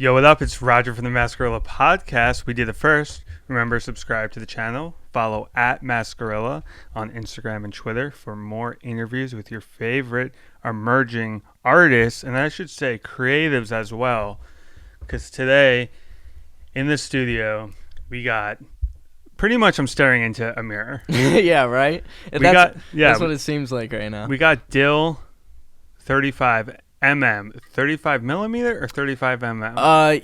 Yo, what up? It's Roger from the Mascarilla Podcast. We did it first. Remember, subscribe to the channel. Follow at Mascarilla on Instagram and Twitter for more interviews with your favorite emerging artists, and I should say creatives as well. Because today, in the studio, we got... Pretty much I'm staring into a mirror. Yeah, right? That's what it seems like right now. We got DILL35MM. 35 millimeter or 35 mm?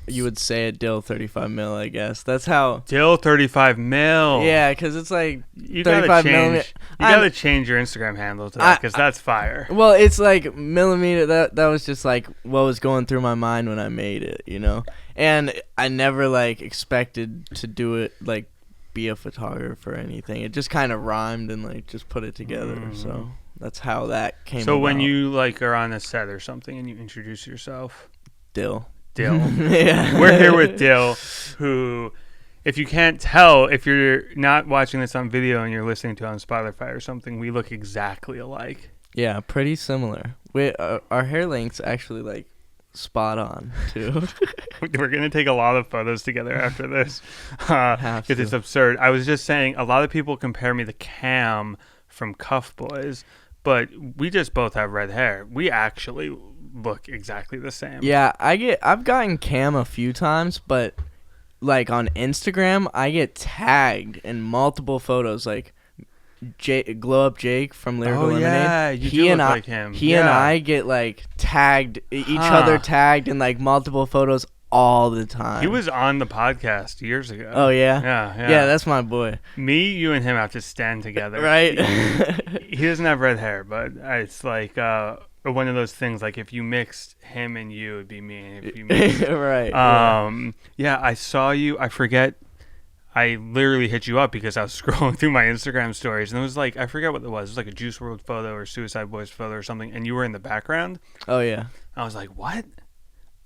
You would say a DILL35mm, I guess. That's how... DILL35 mil. Yeah, because it's like you 35 gotta millimeter. You gotta change your Instagram handle to that, because that's fire. Well, it's like millimeter. That was just like what was going through my mind when I made it, you know? And I never like expected to do it, like be a photographer or anything. It just kind of rhymed and like just put it together. So that's how that came So about. when you like are on a set or something and you introduce yourself? Dill. Yeah. We're here with Dill, who, if you can't tell, if you're not watching this on video and you're listening to it on Spotify or something, we look exactly alike. Yeah, pretty similar. Our hair length's actually like spot on too. We're gonna take a lot of photos together after this, because it's absurd. I was just saying, a lot of people compare me to Cam from Cuff Boys, but we just both have red hair. We actually look exactly the same. Yeah, I've gotten Cam a few times, but like on Instagram, I get tagged in multiple photos, like Glow Up Jake from Lyrical Lemonade. Yeah, you do look like him. He and I get like tagged, each other tagged in like multiple photos all the time. He was on the podcast years ago. Oh yeah? Yeah, that's my boy. Me, you, and him have to stand together. Right? He doesn't have red hair, but it's like one of those things, like if you mixed him and you, it'd be me. If you mixed, right. Yeah, I saw you. I forget. I literally hit you up because I was scrolling through my Instagram stories, and it was like, I forget what it was. It was like a Juice Wrld photo or Suicide Boys photo or something, and you were in the background. Oh yeah. I was like, what?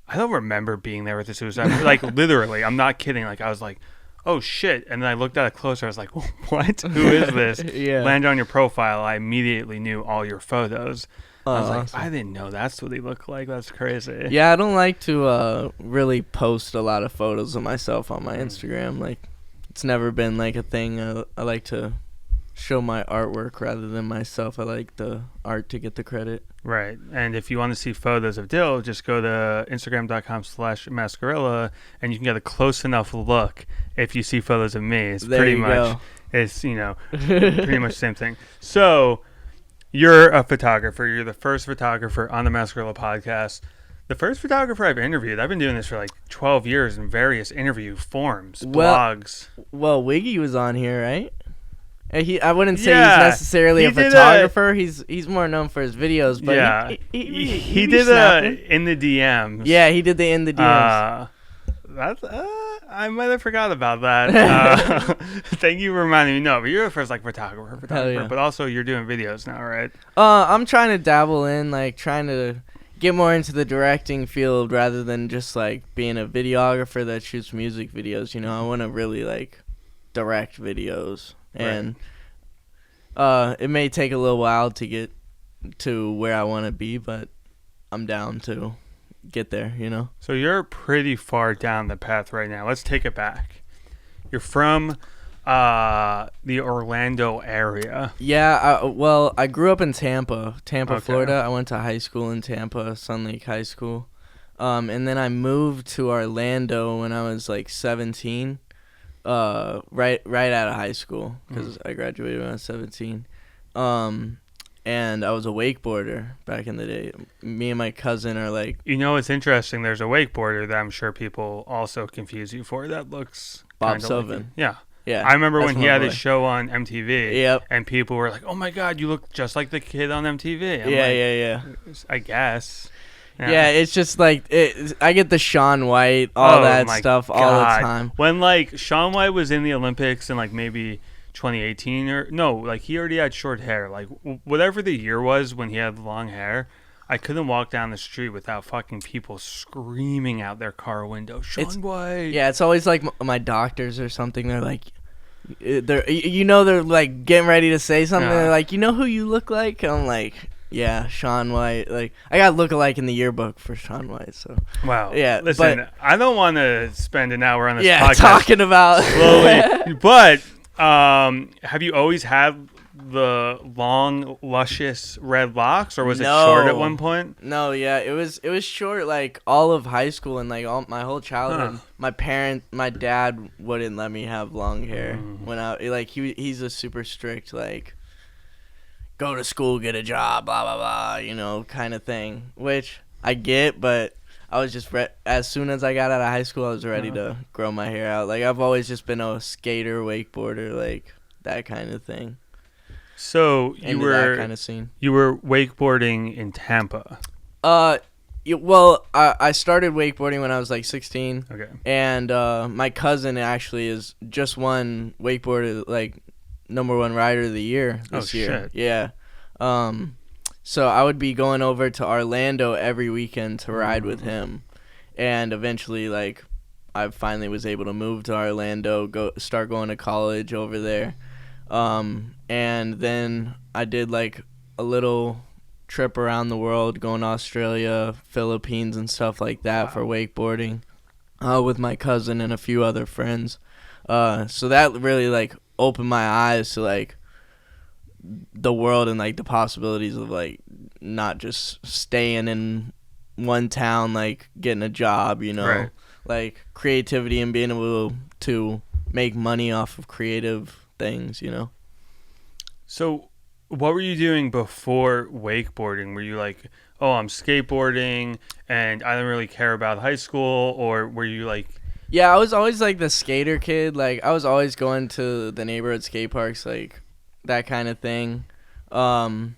I don't remember being there with the Suicide. Like literally, I'm not kidding. Like I was like, oh shit, and then I looked at it closer. I was like, what? Who is this? Yeah. Landed on your profile. I immediately knew all your photos. I was like, awesome. I didn't know that's what he looked like. That's crazy. Yeah, I don't like to really post a lot of photos of myself on my Instagram. Like, it's never been like a thing. I like to show my artwork rather than myself. I like the art to get the credit. Right. And if you want to see photos of Dill, just go to Instagram.com/Mascarilla, and you can get a close enough look if you see photos of me. It's there pretty you much, go. It's, pretty much the same thing. So you're a photographer. You're the first photographer on the Mascarilla podcast. The first photographer I've interviewed. I've been doing this for like 12 years in various interview forms, blogs. Well, Wiggy was on here, right? I wouldn't say he's necessarily a photographer. He's more known for his videos, but yeah, he did in the DMs. Yeah, he did the in the DMs. I might have forgot about that. Thank you for reminding me. No, but you're the first like photographer, yeah. But also you're doing videos now, right? I'm trying to dabble in, like trying to get more into the directing field rather than just like being a videographer that shoots music videos. I want to really like direct videos. And it may take a little while to get to where I want to be, but I'm down to get there, So you're pretty far down the path right now. Let's take it back. You're from the Orlando area. Yeah, I grew up in Tampa, Okay. Florida. I went to high school in Tampa, Sun Lake High School. And then I moved to Orlando when I was like 17. Right out of high school, because I graduated when I was 17. And I was a wakeboarder back in the day. Me and my cousin are like... It's interesting. There's a wakeboarder that I'm sure people also confuse you for. That looks Bob Sylvan. Yeah. Yeah. I remember when he had boy. his show on MTV. Yep. And people were like, oh my God, you look just like the kid on MTV. Yeah. I guess. Yeah, it's just like I get the Shaun White, all that stuff all the time. When like Shaun White was in the Olympics in like maybe 2018 or no, like he already had short hair. Like whatever the year was when he had long hair, I couldn't walk down the street without fucking people screaming out their car window, Shaun White. Yeah, it's always like my doctors or something. They're like, they're like getting ready to say something. They're like, who you look like? I'm like, Yeah, Shaun White. Like, I got lookalike in the yearbook for Shaun White. So Wow. yeah, Listen, I don't want to spend an hour on this yeah, podcast talking about slowly, but have you always had the long, luscious red locks, or was it short at one point? No, yeah, it was short like all of high school and like all my whole childhood. My dad wouldn't let me have long hair when I like he's a super strict like go to school, get a job, blah blah blah, you know, kind of thing, which I get, but I was just as soon as I got out of high school, I was ready to grow my hair out. Like I've always just been a skater, wakeboarder, like that kind of thing. So you Into were that kind of scene. You were wakeboarding in Tampa. I started wakeboarding when I was like 16. Okay. And my cousin actually is just won wakeboarder like #1 rider of the year this year. Shit. Yeah. So I would be going over to Orlando every weekend to ride with him, and eventually like I finally was able to move to Orlando, start going to college over there. And then I did like a little trip around the world, going to Australia, Philippines, and stuff like that for wakeboarding, with my cousin and a few other friends. So that really like opened my eyes to like the world and like the possibilities of like not just staying in one town, like getting a job, you know, right. Like creativity and being able to make money off of creative things, you know. So what were you doing before wakeboarding? Were you like, oh, I'm skateboarding and I don't really care about high school? Or were you like... Yeah, I was always like the skater kid. Like I was always going to the neighborhood skate parks, like that kind of thing. But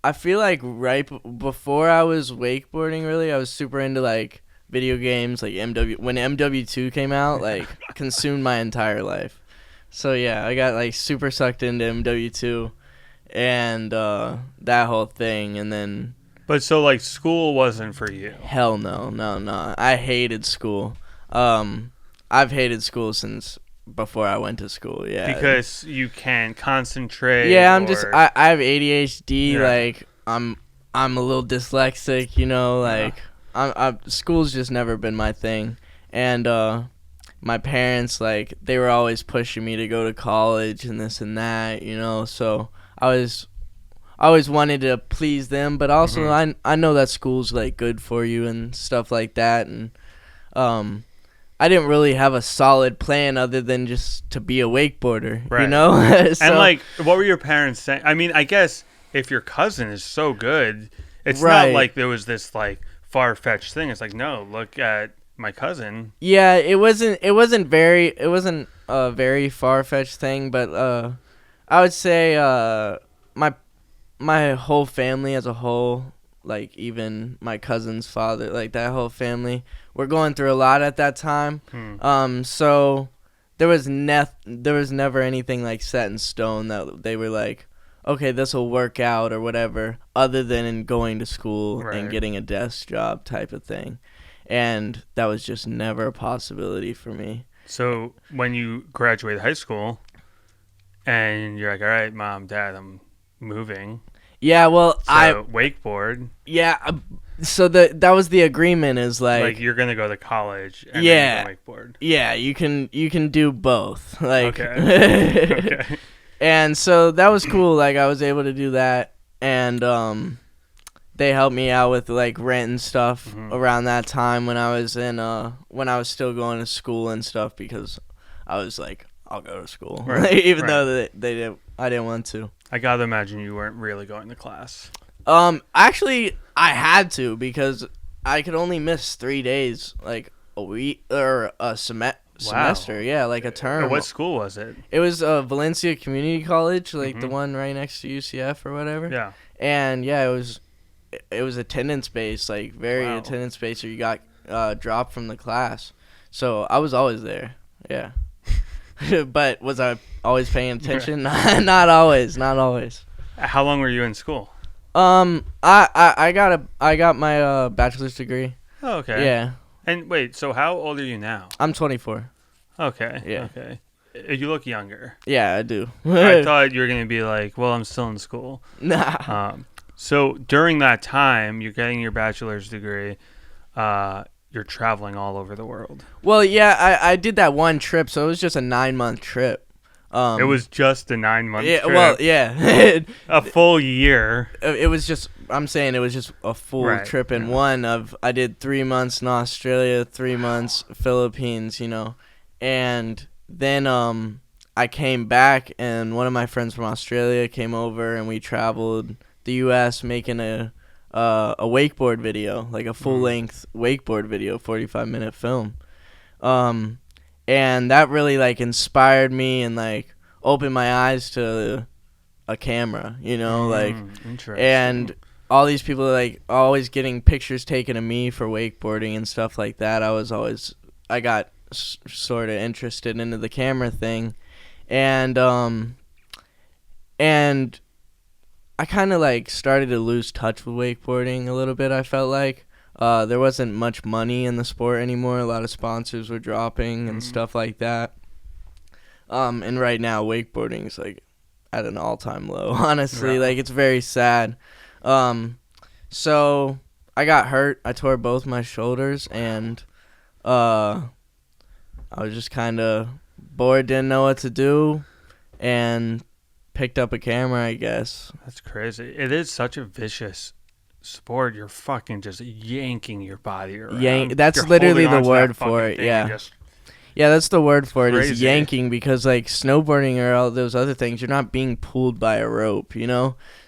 I feel like right before I was wakeboarding, really, I was super into like video games, like when MW2 came out, like consumed my entire life. So yeah, I got like super sucked into MW2 and that whole thing, and then. But so like school wasn't for you? Hell no. I hated school. I've hated school since before I went to school. Yeah. Because you can't concentrate. Yeah, I have ADHD. Yeah. Like I'm a little dyslexic. You know, like school's just never been my thing, and my parents, like, they were always pushing me to go to college and this and that, you know, so I always wanted to please them, but also I know that school's, like, good for you and stuff like that, and I didn't really have a solid plan other than just to be a wakeboarder, right. You know? So, and, like, what were your parents saying? I mean, I guess if your cousin is so good, it's not like there was this, like, far-fetched thing. It's like, no, look at my cousin. Yeah, it wasn't a very far-fetched thing, but I would say my whole family as a whole, like even my cousin's father, like that whole family, were going through a lot at that time. So there was never anything like set in stone that they were like, okay, this will work out or whatever, other than in going to school and getting a desk job type of thing. And that was just never a possibility for me. So when you graduated high school and you're like, all right, Mom, Dad, I'm moving. Yeah, well, wakeboard. Yeah, so that was the agreement is like you're going to go to college and then you go wakeboard. Yeah, you can do both. Like, okay. Okay. And so that was cool. Like I was able to do that, and they helped me out with like rent and stuff around that time when I was still going to school and stuff, because I was like, I'll go to school, even though I didn't want to. I gotta imagine you weren't really going to class. Actually, I had to, because I could only miss 3 days, like a week or a semester. Yeah, like a term. What school was it? It was Valencia Community College, like the one right next to UCF or whatever. Yeah. And yeah, it was attendance based, like very attendance based, or you got dropped from the class. So I was always there. Yeah. But was I always paying attention? Not always. How long were you in school? I got my bachelor's degree. Oh, okay. Yeah. And wait, so how old are you now? I'm 24. Okay. Yeah. Okay. You look younger. Yeah, I do. I thought you were going to be like, well, I'm still in school. Nah. So during that time, you're getting your bachelor's degree. You're traveling all over the world. Well, yeah, I did that one trip, so it was just a 9-month trip. It was just a 9-month trip. Well, yeah. A full year. It was just, I'm saying it was just a full trip in one of, I did 3 months in Australia, 3 months Philippines, and then I came back, and one of my friends from Australia came over, and we traveled the U.S. making a wakeboard video, like a full-length wakeboard video, 45-minute film. And that really, like, inspired me and, like, opened my eyes to a camera, like, interesting. And all these people are, like, always getting pictures taken of me for wakeboarding and stuff like that. I got sort of interested into the camera thing. And I kind of, like, started to lose touch with wakeboarding a little bit, I felt like. There wasn't much money in the sport anymore. A lot of sponsors were dropping and stuff like that. And right now, wakeboarding is, like, at an all-time low, honestly. Like, it's very sad. So I got hurt. I tore both my shoulders, and I was just kind of bored, didn't know what to do, and picked up a camera, I guess. That's crazy. It is such a vicious sport. You're fucking just yanking your body around. That's You're literally the holding onto word that for fucking it. thing Yeah. and just Yeah, that's the word for it, crazy. is yanking, because, like, snowboarding or all those other things, you're not being pulled by a rope,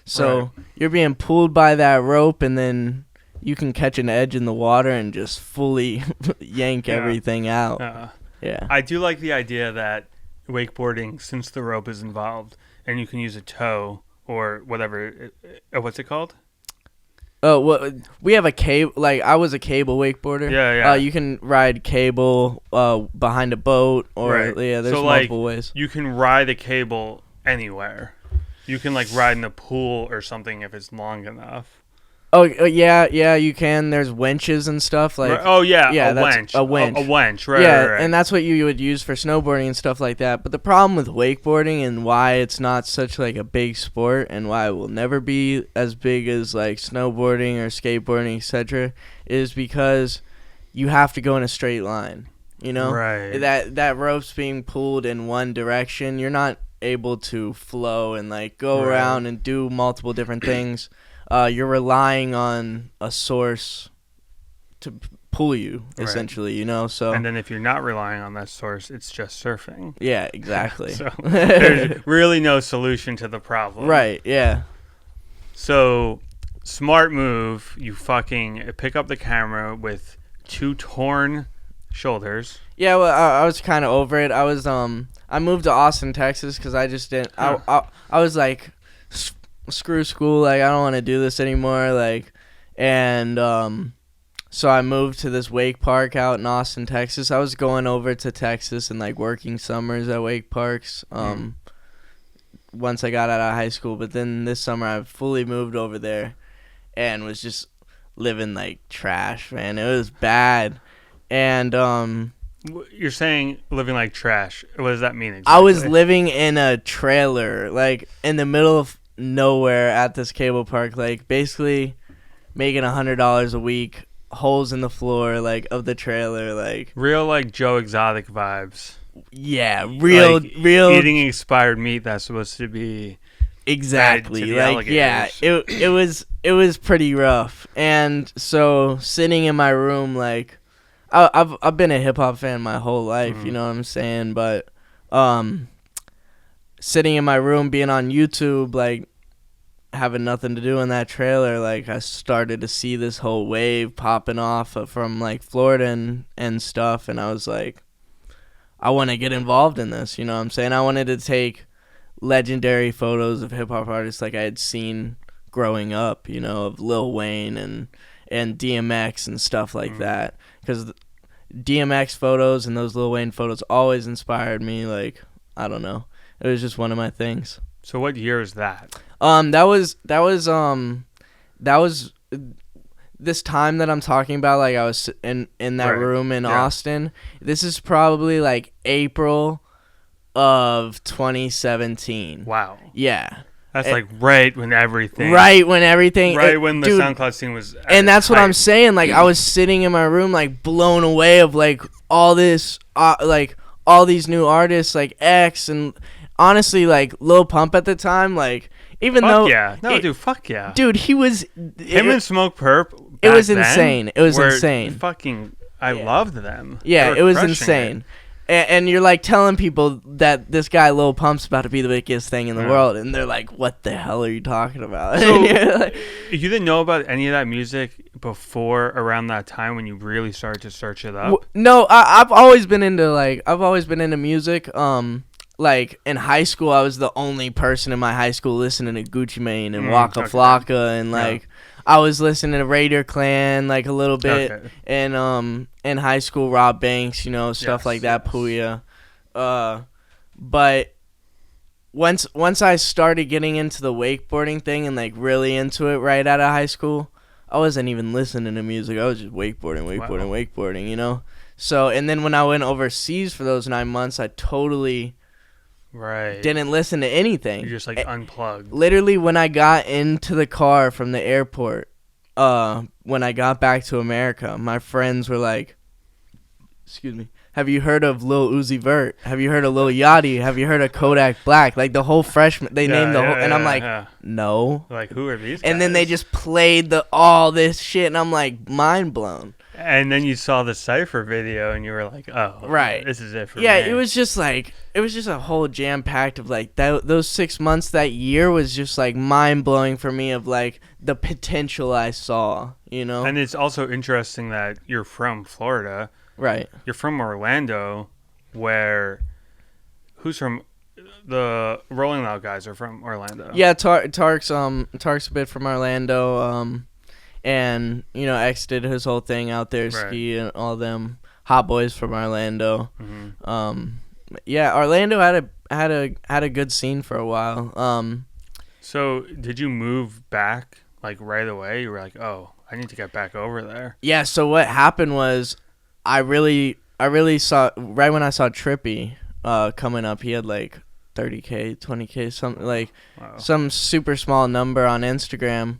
So you're being pulled by that rope, and then you can catch an edge in the water and just fully yank everything out. Yeah. I do like the idea that wakeboarding, since the rope is involved, and you can use a tow or whatever. What's it called? Oh, well, we have a cable. Like, I was a cable wakeboarder. Yeah. You can ride cable behind a boat, or there's multiple ways. You can ride a cable anywhere. You can, like, ride in a pool or something if it's long enough. Oh, yeah, you can. There's winches and stuff. Like, a winch. A winch. A winch, right. Yeah, right. And that's what you would use for snowboarding and stuff like that. But the problem with wakeboarding, and why it's not such, like, a big sport, and why it will never be as big as, like, snowboarding or skateboarding, etc., is because you have to go in a straight line. Right. That rope's being pulled in one direction. You're not able to flow and, like, go around and do multiple different things. You're relying on a source to pull you, essentially, So, and then if you're not relying on that source, it's just surfing. Yeah, exactly. So there's really no solution to the problem. Right, yeah. So, smart move. You fucking pick up the camera with 2 torn shoulders. Yeah, well, I was kind of over it. I moved to Austin, Texas, because I just didn't. I was like, screw school, like, I don't want to do this anymore, like, and so I moved to this wake park out in Austin, Texas. I was going over to Texas and, like, working summers at wake parks once I got out of high school, but then this summer I fully moved over there and was just living like trash, man. It was bad. And You're saying living like trash. What does that mean exactly? I was living in a trailer, like, in the middle of nowhere at this cable park, like, basically making $100 a week, holes in the floor, like, of the trailer, like, real, like, Joe Exotic vibes. Yeah, real eating expired meat that's supposed to be exactly, like, yeah, it was pretty rough. And so sitting in my room, like, I've been a hip hop fan my whole life, you know what I'm saying? But sitting in my room, being on YouTube, like, having nothing to do in that trailer, like, I started to see this whole wave popping off from, like, Florida and stuff, and I was like, I want to get involved in this, you know what I'm saying? I wanted to take legendary photos of hip-hop artists like I had seen growing up, you know, of Lil Wayne and DMX and stuff like that, because DMX photos and those Lil Wayne photos always inspired me, like, I don't know. It was just one of my things. So what year is that? That was this time that I'm talking about, like, I was in that room in Austin. This is probably like April of 2017. Wow. Yeah. That's like right when everything. Right when everything. Right when the dude, SoundCloud scene was. And that's what I'm saying. Like, I was sitting in my room, like, blown away of, like, all this, like, all these new artists, like, X, and honestly, like, Lil Pump at the time, like, even fuck though. Yeah. No, dude, fuck yeah. Dude, he was. Him and Smoke Perp. It was insane. It was insane. Fucking. I loved them. Yeah, it was insane. And you're like telling people that this guy Lil Pump's about to be the biggest thing in the world, and they're like, "What the hell are you talking about?" So, like, you didn't know about any of that music before around that time when you really started to search it up? No, I've always been into music. Like in high school, I was the only person in my high school listening to Gucci Mane and Waka Flocka, and like I was listening to Raider Clan like a little bit, and in high school Rob Banks, stuff like that, Puya. But once I started getting into the wakeboarding thing and like really into it right out of high school, I wasn't even listening to music. I was just wakeboarding. So, and then when I went overseas for those 9 months, I totally didn't listen to anything. You just like unplugged. Literally, when I got into the car from the airport, when I got back to America, my friends were like, "Excuse me, have you heard of Lil Uzi Vert? Have you heard of Lil Yachty? Have you heard of Kodak Black?" Like the whole freshman, they named the whole, and I'm like, no. Like, who are these guys? And then they just played all this shit, and I'm like, mind blown. And then you saw the Cypher video, and you were like, "Oh, right, this is it for me." Yeah, it was just a whole jam packed of like those 6 months. That year was just like mind blowing for me of like the potential I saw, And it's also interesting that you're from Florida, right? You're from Orlando, who's from the Rolling Loud guys are from Orlando. Yeah, Tark's a bit from Orlando. And X did his whole thing out there, Ski and all them hot boys from Orlando. Mm-hmm. Yeah, Orlando had a good scene for a while. So did you move back like right away? You were like, "Oh, I need to get back over there." Yeah. So what happened was, I really saw right when I saw Trippy coming up. He had like 30K, 20K, something like some super small number on Instagram.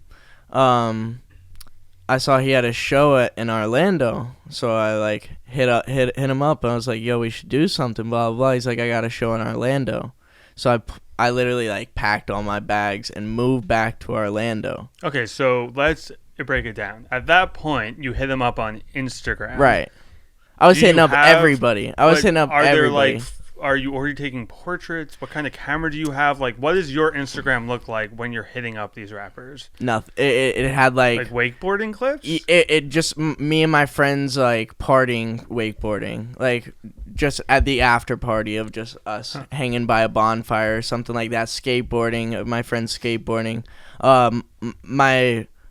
I saw he had a show in Orlando, so I like hit him up, and I was like, "Yo, we should do something." Blah blah blah. He's like, "I got a show in Orlando," so I literally like packed all my bags and moved back to Orlando. Okay, so let's break it down. At that point, you hit him up on Instagram, right? I was hitting up everybody. Are you already taking portraits? What kind of camera do you have? Like, what does your Instagram look like when you're hitting up these rappers? Nothing. It had like wakeboarding clips. It just me and my friends like partying wakeboarding, like just at the after party of just us hanging by a bonfire or something like that. Skateboarding, my friends skateboarding.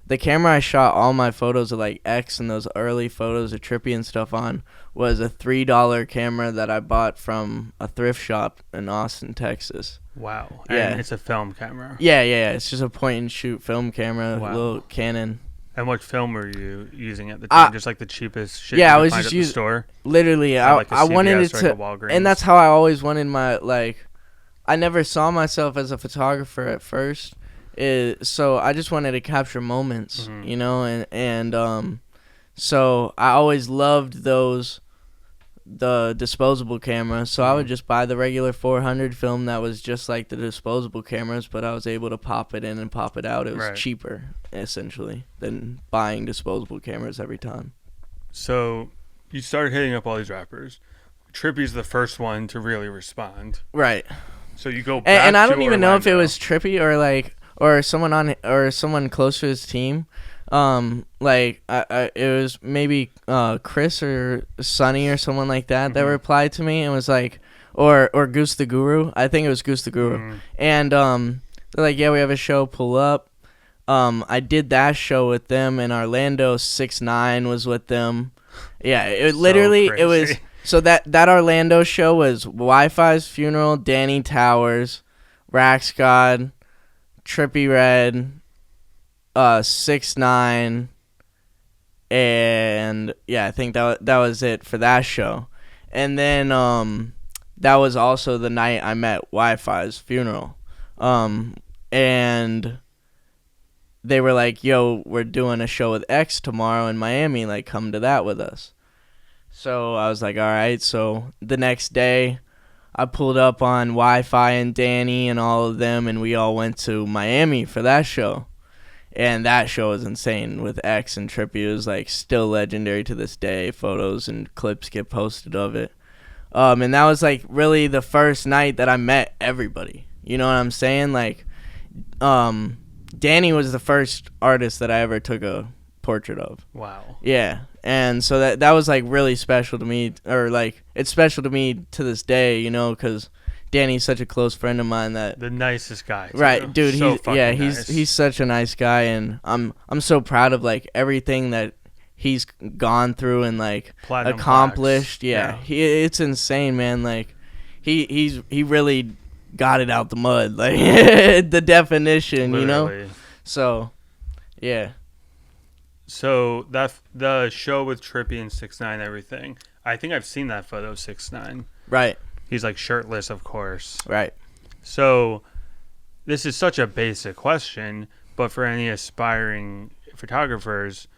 The camera I shot all my photos of like X and those early photos of Trippy and stuff on was a $3 camera that I bought from a thrift shop in Austin, Texas. Wow. Yeah. And it's a film camera. Yeah. It's just a point and shoot film camera, little Canon. And what film were you using at the time? Just like the cheapest shit I you was find just at the store? Literally, I wanted it to, and that's how I always wanted my, like, I never saw myself as a photographer at first. So I just wanted to capture moments, and so I always loved the disposable cameras. So I would just buy the regular 400 film that was just like the disposable cameras, but I was able to pop it in and pop it out. It was cheaper, essentially, than buying disposable cameras every time. So you started hitting up all these rappers. Trippy's the first one to really respond. Right. So you go back and I don't to even Orlando. know if it was Trippy or someone close to his team. It was maybe Chris or Sonny or someone like that that replied to me and was like, or Goose the Guru. I think it was Goose the Guru. And they're like, "Yeah, we have a show. Pull up." I did that show with them in Orlando. 6ix9ine was with them. Yeah, it was. So that Orlando show was Wi-Fi's Funeral, Danny Towers, Rax God, Trippie Redd, 6ix9ine, and yeah, I think that was it for that show. And then that was also the night I met Wi-Fi's funeral. And they were like, yo, we're doing a show with X tomorrow in Miami, like, come to that with us. So I was like, all right. So the next day, I pulled up on Wi-Fi and Danny and all of them, and we all went to Miami for that show. And that show was insane with X and Trippy. It was, like, still legendary to this day. Photos and clips get posted of it. And that was, like, really the first night that I met everybody. You know what I'm saying? Like, Danny was the first artist that I ever took a portrait of. Wow. Yeah. And so that was, like, really special to me. Or, like, it's special to me to this day, you know, because Danny's such a close friend of mine. That the nicest guy, too. Right, dude. So fucking he's nice. such a nice guy, and I'm so proud of, like, everything that he's gone through and, like, Platinum accomplished. plaques. Yeah. It's insane, man. Like, he really got it out the mud, like, the definition, Literally. you know. So, yeah. So the show with Trippy and 6ix9ine, everything. I think I've seen that photo of 6ix9ine. Right. He's, like, shirtless, of course. Right. So this is such a basic question, but for any aspiring photographers,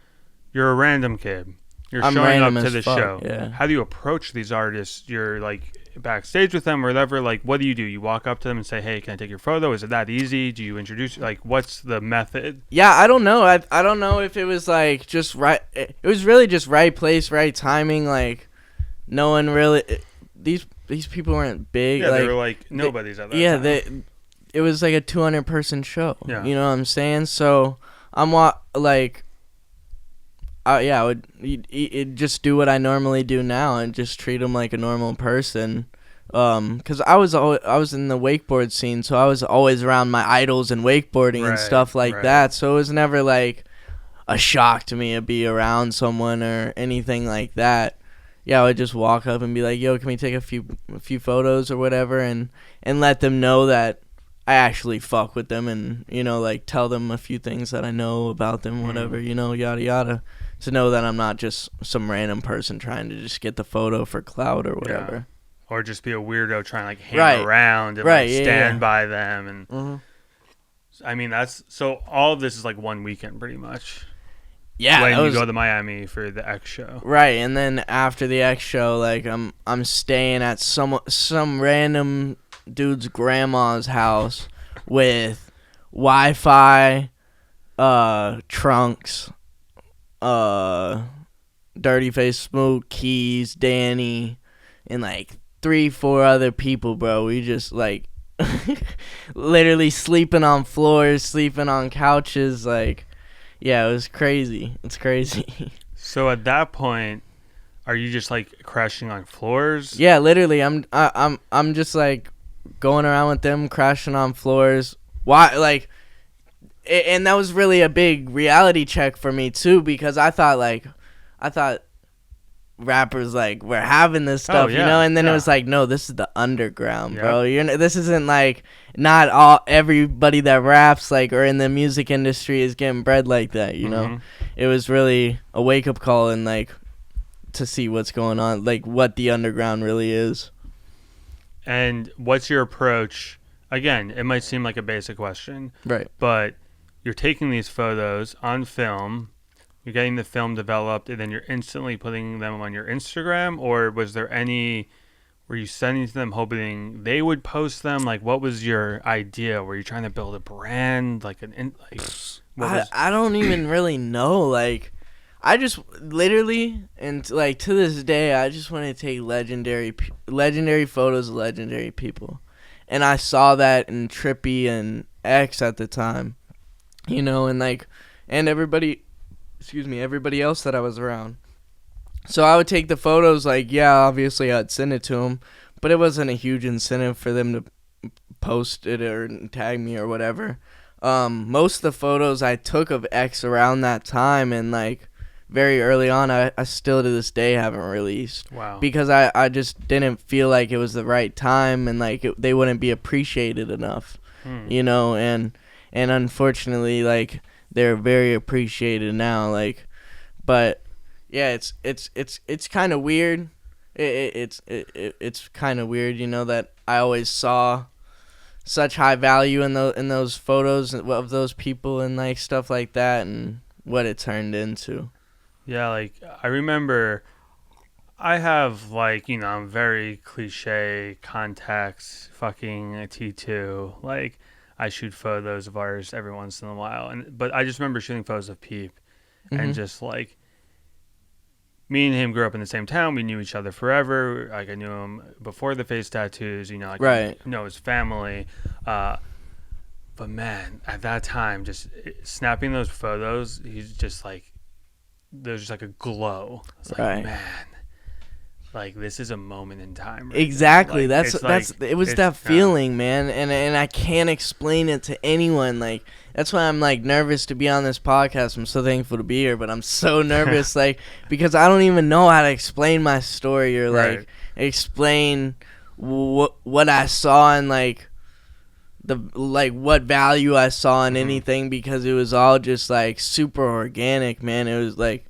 you're a random kid. You're I'm showing up random to as the fuck, show. yeah. How do you approach these artists? You're, like, backstage with them or whatever. Like, what do? You walk up to them and say, hey, can I take your photo? Is it that easy? Do you introduce? Like, what's the method? Yeah, I don't know. I don't know if it was, like, just right. It was really just right place, right timing. Like, no one really. These people weren't big. Yeah, like, they were like nobodies at that time. It was like a 200-person show. Yeah. You know what I'm saying? So I would just do what I normally do now and just treat them like a normal person. Cause I was in the wakeboard scene, so I was always around my idols and wakeboarding and stuff like that. So it was never like a shock to me to be around someone or anything like that. Yeah, I would just walk up and be like, "Yo, can we take a few photos or whatever?" and let them know that I actually fuck with them, and, you know, like, tell them a few things that I know about them, whatever, you know, yada yada, to know that I'm not just some random person trying to just get the photo for clout or whatever. Yeah. Or just be a weirdo trying to, like, hang around and like, stand by them. And I mean, so all of this is like one weekend pretty much. Yeah, when you go to Miami for the X show. Right, and then after the X show, like, I'm staying at some random dude's grandma's house with Wi-Fi, trunks, Dirty Face Smoke, Keys, Danny, and, like, 3-4 other people, bro. We just, like, literally sleeping on floors, sleeping on couches, like, yeah, it was crazy. It's crazy. So at that point, are you just, like, crashing on floors? Yeah, literally, I'm just, like, going around with them, crashing on floors. Why, like, and that was really a big reality check for me too, because I thought rappers, like, were having this stuff, you know, and then it was like, no, this is the underground, bro. This isn't, like, not everybody that raps, like, or in the music industry is getting bread like that, you know. It was really a wake up call, and, like, to see what's going on, like, what the underground really is. And what's your approach? Again, it might seem like a basic question, right? But you're taking these photos on film. You're getting the film developed, and then you're instantly putting them on your Instagram? Or were you sending to them hoping they would post them? Like, what was your idea? Were you trying to build a brand? I don't even really know. Like, I just literally, and, like, to this day, I just want to take legendary photos of legendary people. And I saw that in Trippy and X at the time, you know, and, like, and everybody else that I was around. So I would take the photos, like, yeah, obviously I'd send it to them, but it wasn't a huge incentive for them to post it or tag me or whatever. Most of the photos I took of X around that time, and, like, very early on, I still to this day haven't released. Wow. Because I just didn't feel like it was the right time, and, like, they wouldn't be appreciated enough, you know, and unfortunately, like, they're very appreciated now, like, but yeah, it's kind of weird It's kind of weird, you know, that I always saw such high value in those photos of those people and like stuff like that, and what it turned into. Yeah, like I remember I have like, you know, very cliche contacts, fucking a T2. Like I shoot photos of ours every once in a while, but I just remember shooting photos of Peep, and just like me and him grew up in the same town. We knew each other forever. Like I knew him before the face tattoos. You know, like Right. I know his family. But man, at that time, just snapping those photos, he's just like, there's just like a glow. It's like, Right. man, like this is a moment in time. Right Exactly. now. Like, It was that feeling, man, and I can't explain it to anyone. Like that's why I'm like nervous to be on this podcast. I'm so thankful to be here, but I'm so nervous, like because I don't even know how to explain my story or like explain what I saw and like what value I saw in anything, because it was all just like super organic, man. It was like,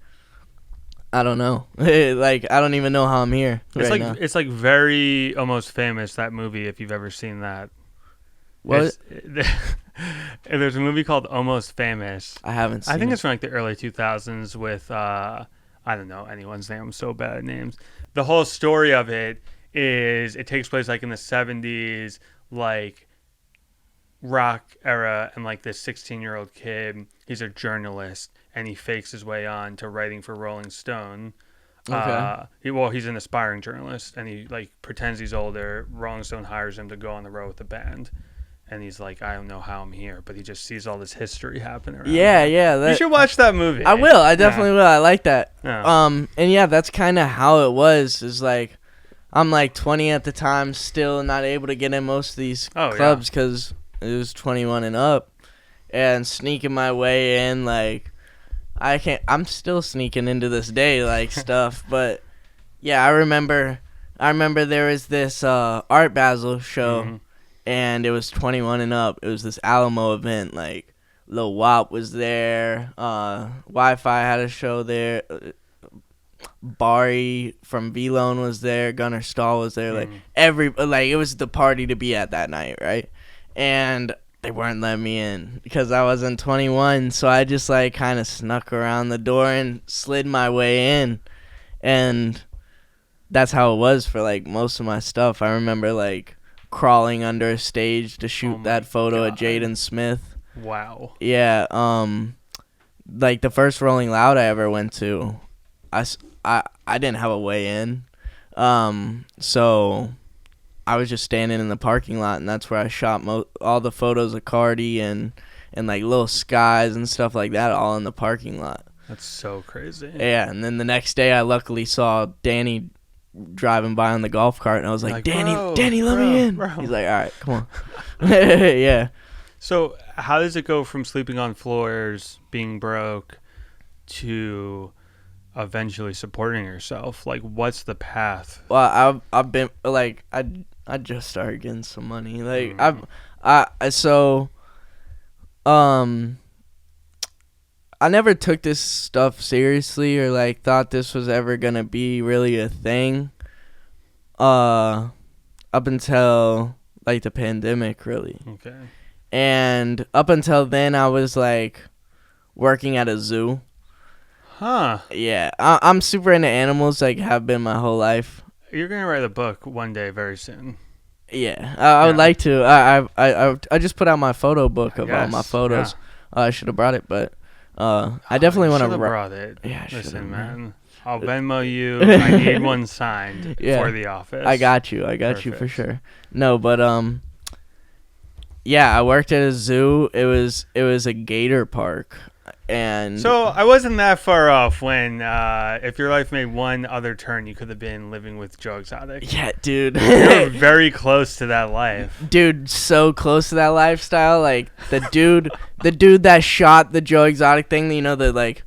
I don't know. Like I don't even know how I'm here. Now. It's like very Almost Famous, that movie, if you've ever seen that. What? There's a movie called Almost Famous. I haven't seen it. I think it's from like the early 2000s with I don't know anyone's name. I'm so bad at names. The whole story of it is it takes place like in the 70s, like rock era, and like this 16-year-old kid, he's a journalist and he fakes his way on to writing for Rolling Stone. Okay. He's an aspiring journalist and he like pretends he's older. Rolling Stone hires him to go on the road with the band, and he's like, I don't know how I'm here, but he just sees all this history happening around him. You should watch that movie. I will. I definitely will. I like that. Yeah. And yeah, that's kind of how it was. Is like, I'm like 20 at the time, still not able to get in most of these clubs because it was 21 and up, and sneaking my way in, like, I'm still sneaking into this day, like, stuff, but, yeah, I remember there was this, Art Basel show, and it was 21 and up. It was this Alamo event, like, Lil Wop was there, Wi-Fi had a show there, Bari from V-Lone was there, Gunner Stahl was there, like, it was the party to be at that night, right? And they weren't letting me in because I wasn't 21, so I just like kind of snuck around the door and slid my way in, and that's how it was for like most of my stuff. I remember like crawling under a stage to shoot that photo of Jaden Smith. Wow. Yeah, like the first Rolling Loud I ever went to, I didn't have a way in, so I was just standing in the parking lot, and that's where I shot all the photos of Cardi and like little skies and stuff like that, all in the parking lot. That's so crazy. Yeah, and then the next day I luckily saw Danny driving by on the golf cart, and I was like Danny, let me in. Bro. He's like, all right, come on. Yeah. So how does it go from sleeping on floors, being broke, to eventually supporting yourself? Like, what's the path? Well, I've been like I just started getting some money. Like I never took this stuff seriously or like thought this was ever gonna be really a thing. Up until like the pandemic, really. Okay. And up until then, I was like working at a zoo. Huh. Yeah, I'm super into animals. Like, have been my whole life. You're gonna write a book one day, very soon. Yeah, I would like to. I just put out my photo book of all my photos. Yeah. I should have brought it, but I definitely want to. Should have brought it. Yeah, listen, man. I'll Venmo you. I need one signed for the office. I got you for sure. No, but yeah, I worked at a zoo. It was a gator park. And so I wasn't that far off when if your life made one other turn, you could have been living with Joe Exotic. Yeah, dude. You're very close to that life. Dude, so close to that lifestyle. Like the dude that shot the Joe Exotic thing, you know, the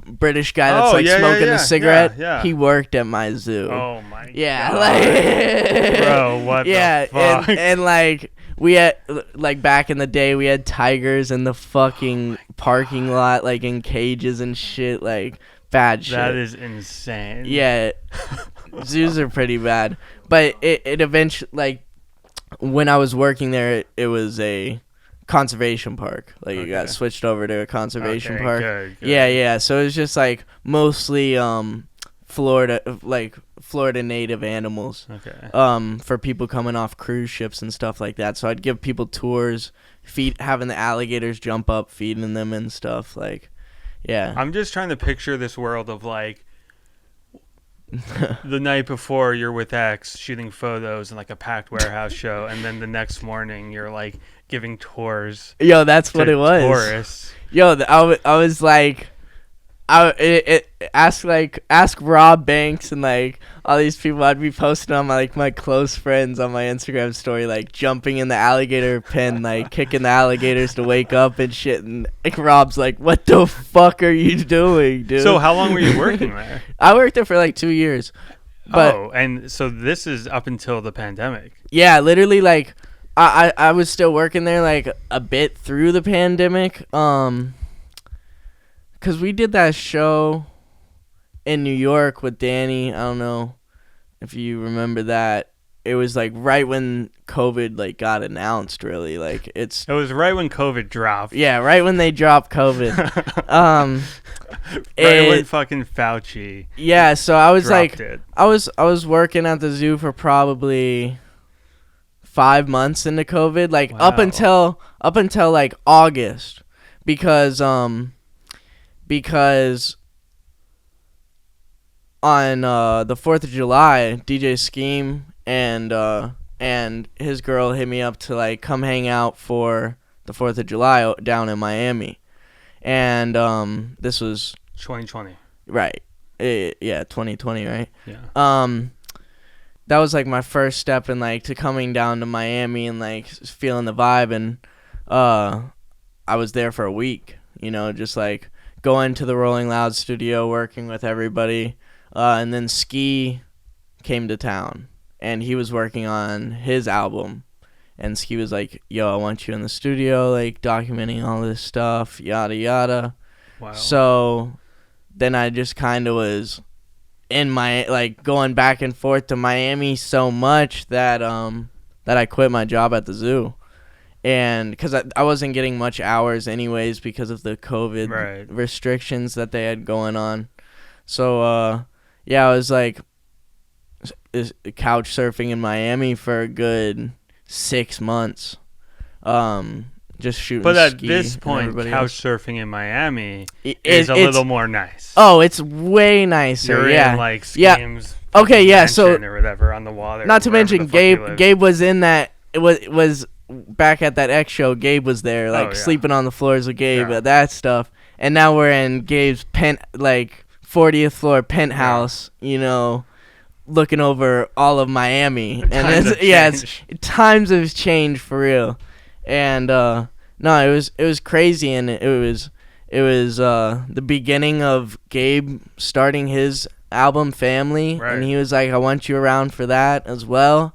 British guy that's smoking a cigarette. Yeah. He worked at my zoo. Oh my god. Like bro, what the fuck? And like we had, like, back in the day, we had tigers in the fucking parking lot, like, in cages and shit, like, bad shit. That is insane. Yeah, zoos are pretty bad. But it eventually, like, when I was working there, it was a conservation park. Like, it got switched over to a conservation park. Good. Yeah. So it was just, like, mostly Florida native animals. Okay. For people coming off cruise ships and stuff like that. So I'd give people tours, having the alligators jump up, feeding them and stuff. Like, yeah. I'm just trying to picture this world of, like, the night before you're with X shooting photos in, like, a packed warehouse show, and then the next morning you're, like, giving tours. Yo, that's what it was. Tourists. Yo, I was like, ask Rob Banks and, like, all these people. I'd be posting on my close friends on my Instagram story, like, jumping in the alligator pen, like, kicking the alligators to wake up and shit. And, like, Rob's like, "What the fuck are you doing, dude?" So how long were you working there? I worked there for like 2 years. But, and so this is up until the pandemic. Yeah, literally, like, I was still working there, like, a bit through the pandemic. Because we did that show in New York with Danny. I don't know if you remember that. It was, like, right when COVID, like, got announced, really. Like, It was right when COVID dropped. Yeah, right when they dropped COVID. Right when fucking Fauci. Yeah, so I was, like, it. I was working at the zoo for probably 5 months into COVID. Like, Wow. up until, like, August. Because on the 4th of July, DJ Scheme and his girl hit me up to, like, come hang out for the 4th of July down in Miami. And this was 2020. right. 2020, right? Yeah. That was, like, my first step in, like, to coming down to Miami and, like, feeling the vibe. And I was there for a week, just, like, going to the Rolling Loud studio, working with everybody. And then Ski came to town, and he was working on his album. And Ski was like, "Yo, I want you in the studio, like, documenting all this stuff, yada, yada." Wow. So then I just kind of was in my, like, going back and forth to Miami so much that I quit my job at the zoo. And because I wasn't getting much hours anyways because of the COVID restrictions that they had going on. So, yeah, I was, like, couch surfing in Miami for a good 6 months. Just shooting But at ski this point, couch surfing in Miami is a little more nice. Oh, it's way nicer. You're in, like, Schemes. Okay, yeah, so or whatever on the water. Not to mention Gabe was in that. It was back at that X show. Gabe was there, like, sleeping on the floors with Gabe, that stuff. And now we're in Gabe's 40th floor penthouse, looking over all of Miami. And times have changed for real. And no, it was crazy, and it was the beginning of Gabe starting his album Family, and he was like, "I want you around for that as well."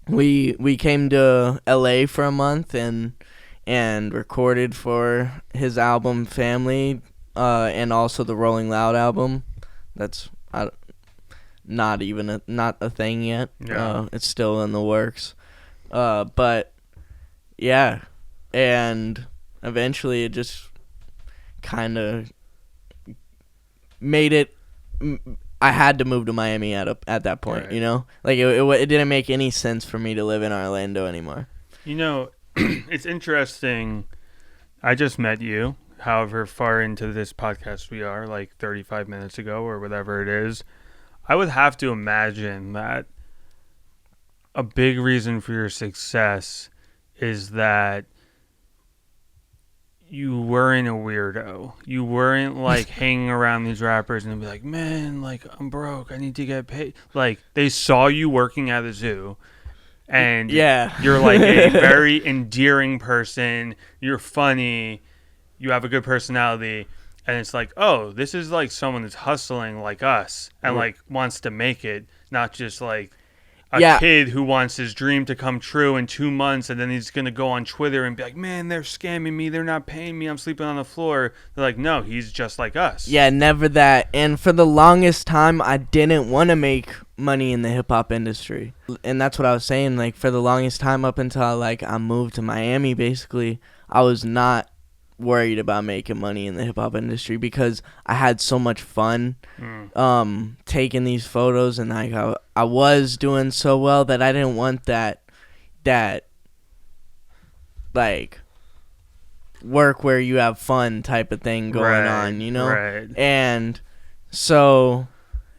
We came to LA for a month and recorded for his album Family, and also the Rolling Loud album. That's not a thing yet. It's still in the works. But yeah, and eventually it just kind of made it. I had to move to Miami at that point, Like, it didn't make any sense for me to live in Orlando anymore. It's interesting. I just met you, however far into this podcast we are, like 35 minutes ago or whatever it is. I would have to imagine that a big reason for your success is that you weren't a weirdo. You weren't, like, hanging around these rappers and be like, "Man, like, I'm broke. I need to get paid." Like, they saw you working at a zoo, and you're, like, a very endearing person. You're funny. You have a good personality. And it's like, oh, this is, like, someone that's hustling like us and, like, wants to make it, not just, like, a kid who wants his dream to come true in 2 months, and then he's going to go on Twitter and be like, man, they're scamming me. They're not paying me. I'm sleeping on the floor. They're like, no, he's just like us. Yeah, never that. And for the longest time, I didn't want to make money in the hip-hop industry. And that's what I was saying. Like, for the longest time up until, like, I moved to Miami, basically, I was not worried about making money in the hip-hop industry because I had so much fun taking these photos, and like I was doing so well that I didn't want that like work where you have fun type of thing going on, you know? Right. And so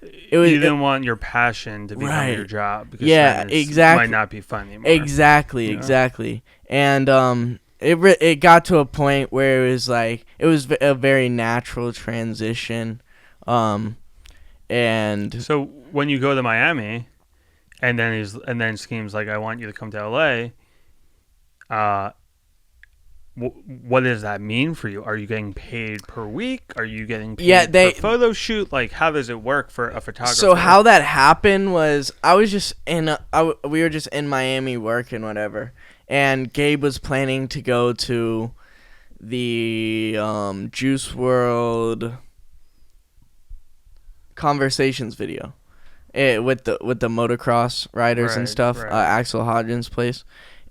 you didn't want your passion to become your job because exactly. It might not be fun anymore. Exactly. And it got to a point where it was a very natural transition. And so when you go to Miami, and then Scheme's like, I want you to come to LA. What does that mean for you? Are you getting paid per week? Are you getting paid per photo shoot? Like, how does it work for a photographer? So how that happened was we were just in Miami working, whatever. And Gabe was planning to go to the Juice Wrld Conversations video with the motocross riders and stuff, Axel Hodgins' place.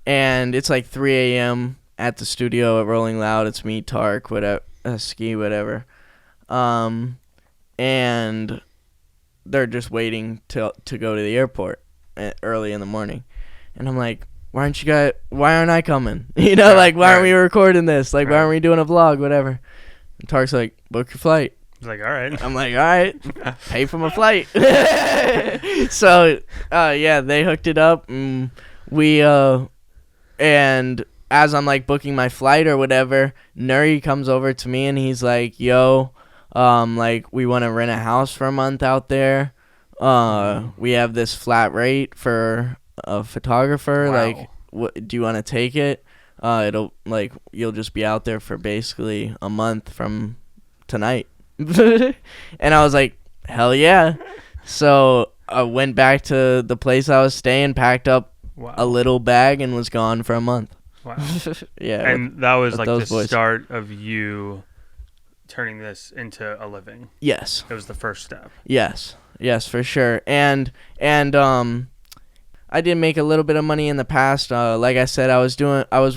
And it's like 3 a.m. at the studio at Rolling Loud. It's me, Tark, whatever, Ski, whatever. And they're just waiting to go to the airport early in the morning. And I'm like, why aren't I coming? You know, like, why aren't we recording this? Like, why aren't we doing a vlog, whatever? And Tark's like, book your flight. He's like, all right. I'm like, all right, pay for my flight. So, they hooked it up, and and as I'm like booking my flight or whatever, Nuri comes over to me and he's like, yo, like, we want to rent a house for a month out there. We have this flat rate for a photographer. Wow. Like, do you want to take it? It'll, like, you'll just be out there for basically a month from tonight. And I was like, hell yeah. So I went back to the place I was staying, packed up a little bag, and was gone for a month. Wow. Yeah. And that was like the start of you turning this into a living. Yes. It was the first step. Yes, for sure. And I did make a little bit of money in the past. Like I said, I was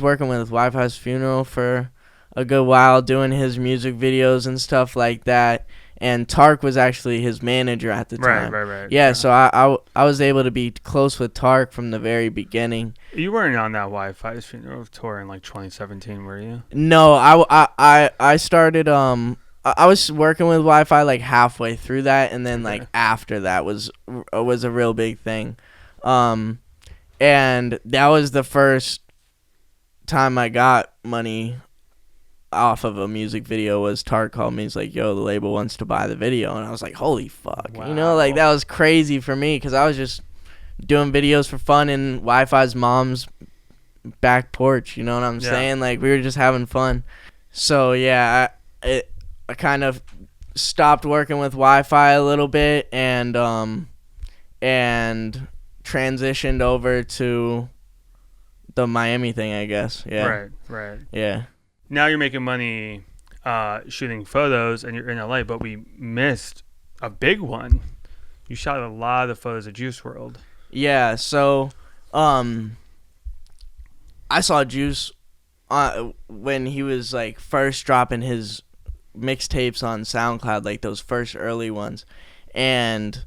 working with Wi-Fi's Funeral for a good while, doing his music videos and stuff like that. And Tark was actually his manager at the time. Right. Yeah, so I was able to be close with Tark from the very beginning. You weren't on that Wi-Fi's Funeral tour in like 2017, were you? No, I started I was working with Wi-Fi like halfway through that, and then like after that was a real big thing. And that was the first time I got money off of a music video. Was Tark called me. He's like, yo, the label wants to buy the video. And I was like, holy fuck. Wow. You know, like, that was crazy for me because I was just doing videos for fun in Wi-Fi's mom's back porch. You know what I'm saying? Like, we were just having fun. So, yeah, I kind of stopped working with Wi-Fi a little bit and transitioned over to the Miami thing, I guess. Yeah. Right. Yeah. Now you're making money shooting photos, and you're in LA, but we missed a big one. You shot a lot of photos of Juice Wrld. Yeah, so I saw Juice when he was like first dropping his mixtapes on SoundCloud, like those first early ones. And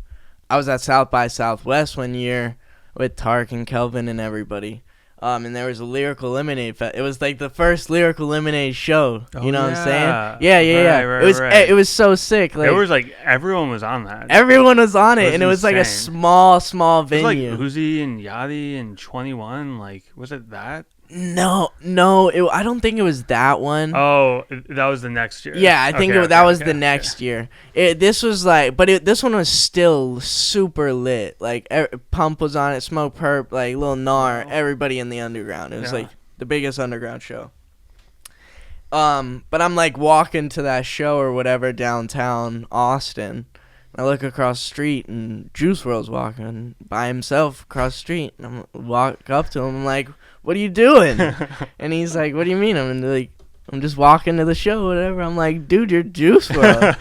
I was at South by Southwest one year with Tark and Kelvin and everybody. And there was a Lyrical Lemonade. It was like the first Lyrical Lemonade show. You know what I'm saying? Yeah. Right. It was so sick. Like, it was like everyone was on that. Everyone was on it, and it was like a small venue. It was like Uzi and Yachty and 21. Like, was it that? No, I don't think it was that one. Oh, that was the next year. Yeah, I think that was the next year. This was like, but this one was still super lit. Like, Pump was on it, Smoke Perp, like Lil Nar, everybody in the underground. It was like the biggest underground show. But I'm like walking to that show or whatever downtown Austin, I look across the street, and Juice Wrld's walking by himself across the street. And I walk up to him. I'm like, "What are you doing?" And he's like, "What do you mean?" I'm just walking to the show, whatever. I'm like, "Dude, you're Juice Wrld."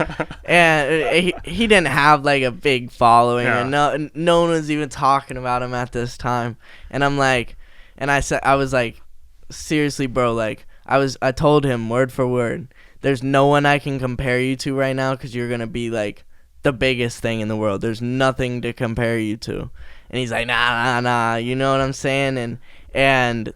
And he didn't have like a big following, and no one was even talking about him at this time. And I'm like, and I was like, seriously, bro, like I told him word for word, there's no one I can compare you to right now, because you're gonna be like the biggest thing in the world. There's nothing to compare you to. And he's like, nah, you know what I'm saying? And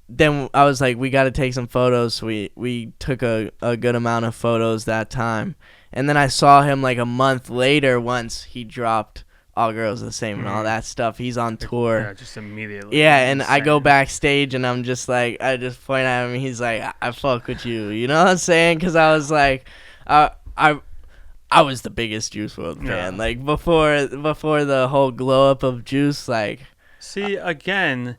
then I was like, we got to take some photos. So we took a good amount of photos that time. And then I saw him like a month later once he dropped All Girls the Same and all that stuff. He's on tour. Yeah, just immediately. Yeah, and I go backstage and I'm just like, I just point at him and he's like, I fuck with you. You know what I'm saying? Because I was like, I was the biggest Juice Wrld fan. Like before the whole glow up of Juice, like. See, again,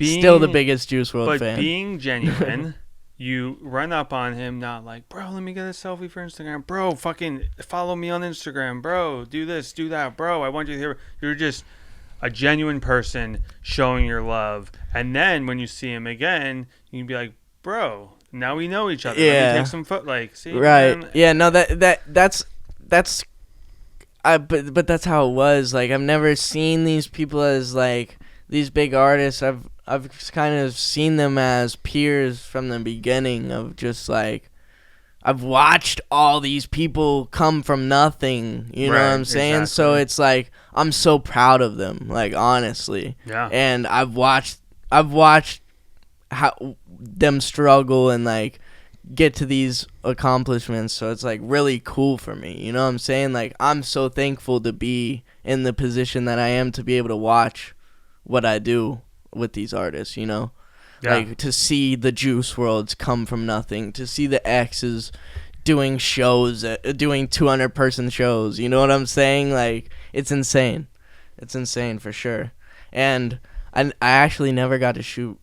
still the biggest Juice Wrld fan. But being genuine, you run up on him, not like, bro, let me get a selfie for Instagram. Bro, fucking follow me on Instagram. Bro, do this, do that. Bro, I want you to hear. You're just a genuine person showing your love. And then when you see him again, you can be like, bro, now we know each other. Yeah. Let me take some see? Right. Man. Yeah, no, that's but that's how it was. Like, I've never seen these people as like these big artists. I've kind of seen them as peers from the beginning, of just like, I've watched all these people come from nothing, you know what I'm saying? Exactly. So it's like, I'm so proud of them, like, honestly. Yeah. And I've watched how them struggle and like get to these accomplishments, so it's like really cool for me, you know what I'm saying? Like, I'm so thankful to be in the position that I am, to be able to watch what I do with these artists, you know? Yeah. Like, to see the Juice Wrlds come from nothing, to see the X's doing shows, doing 200-person shows, you know what I'm saying? Like, it's insane. It's insane for sure. And I actually never got to shoot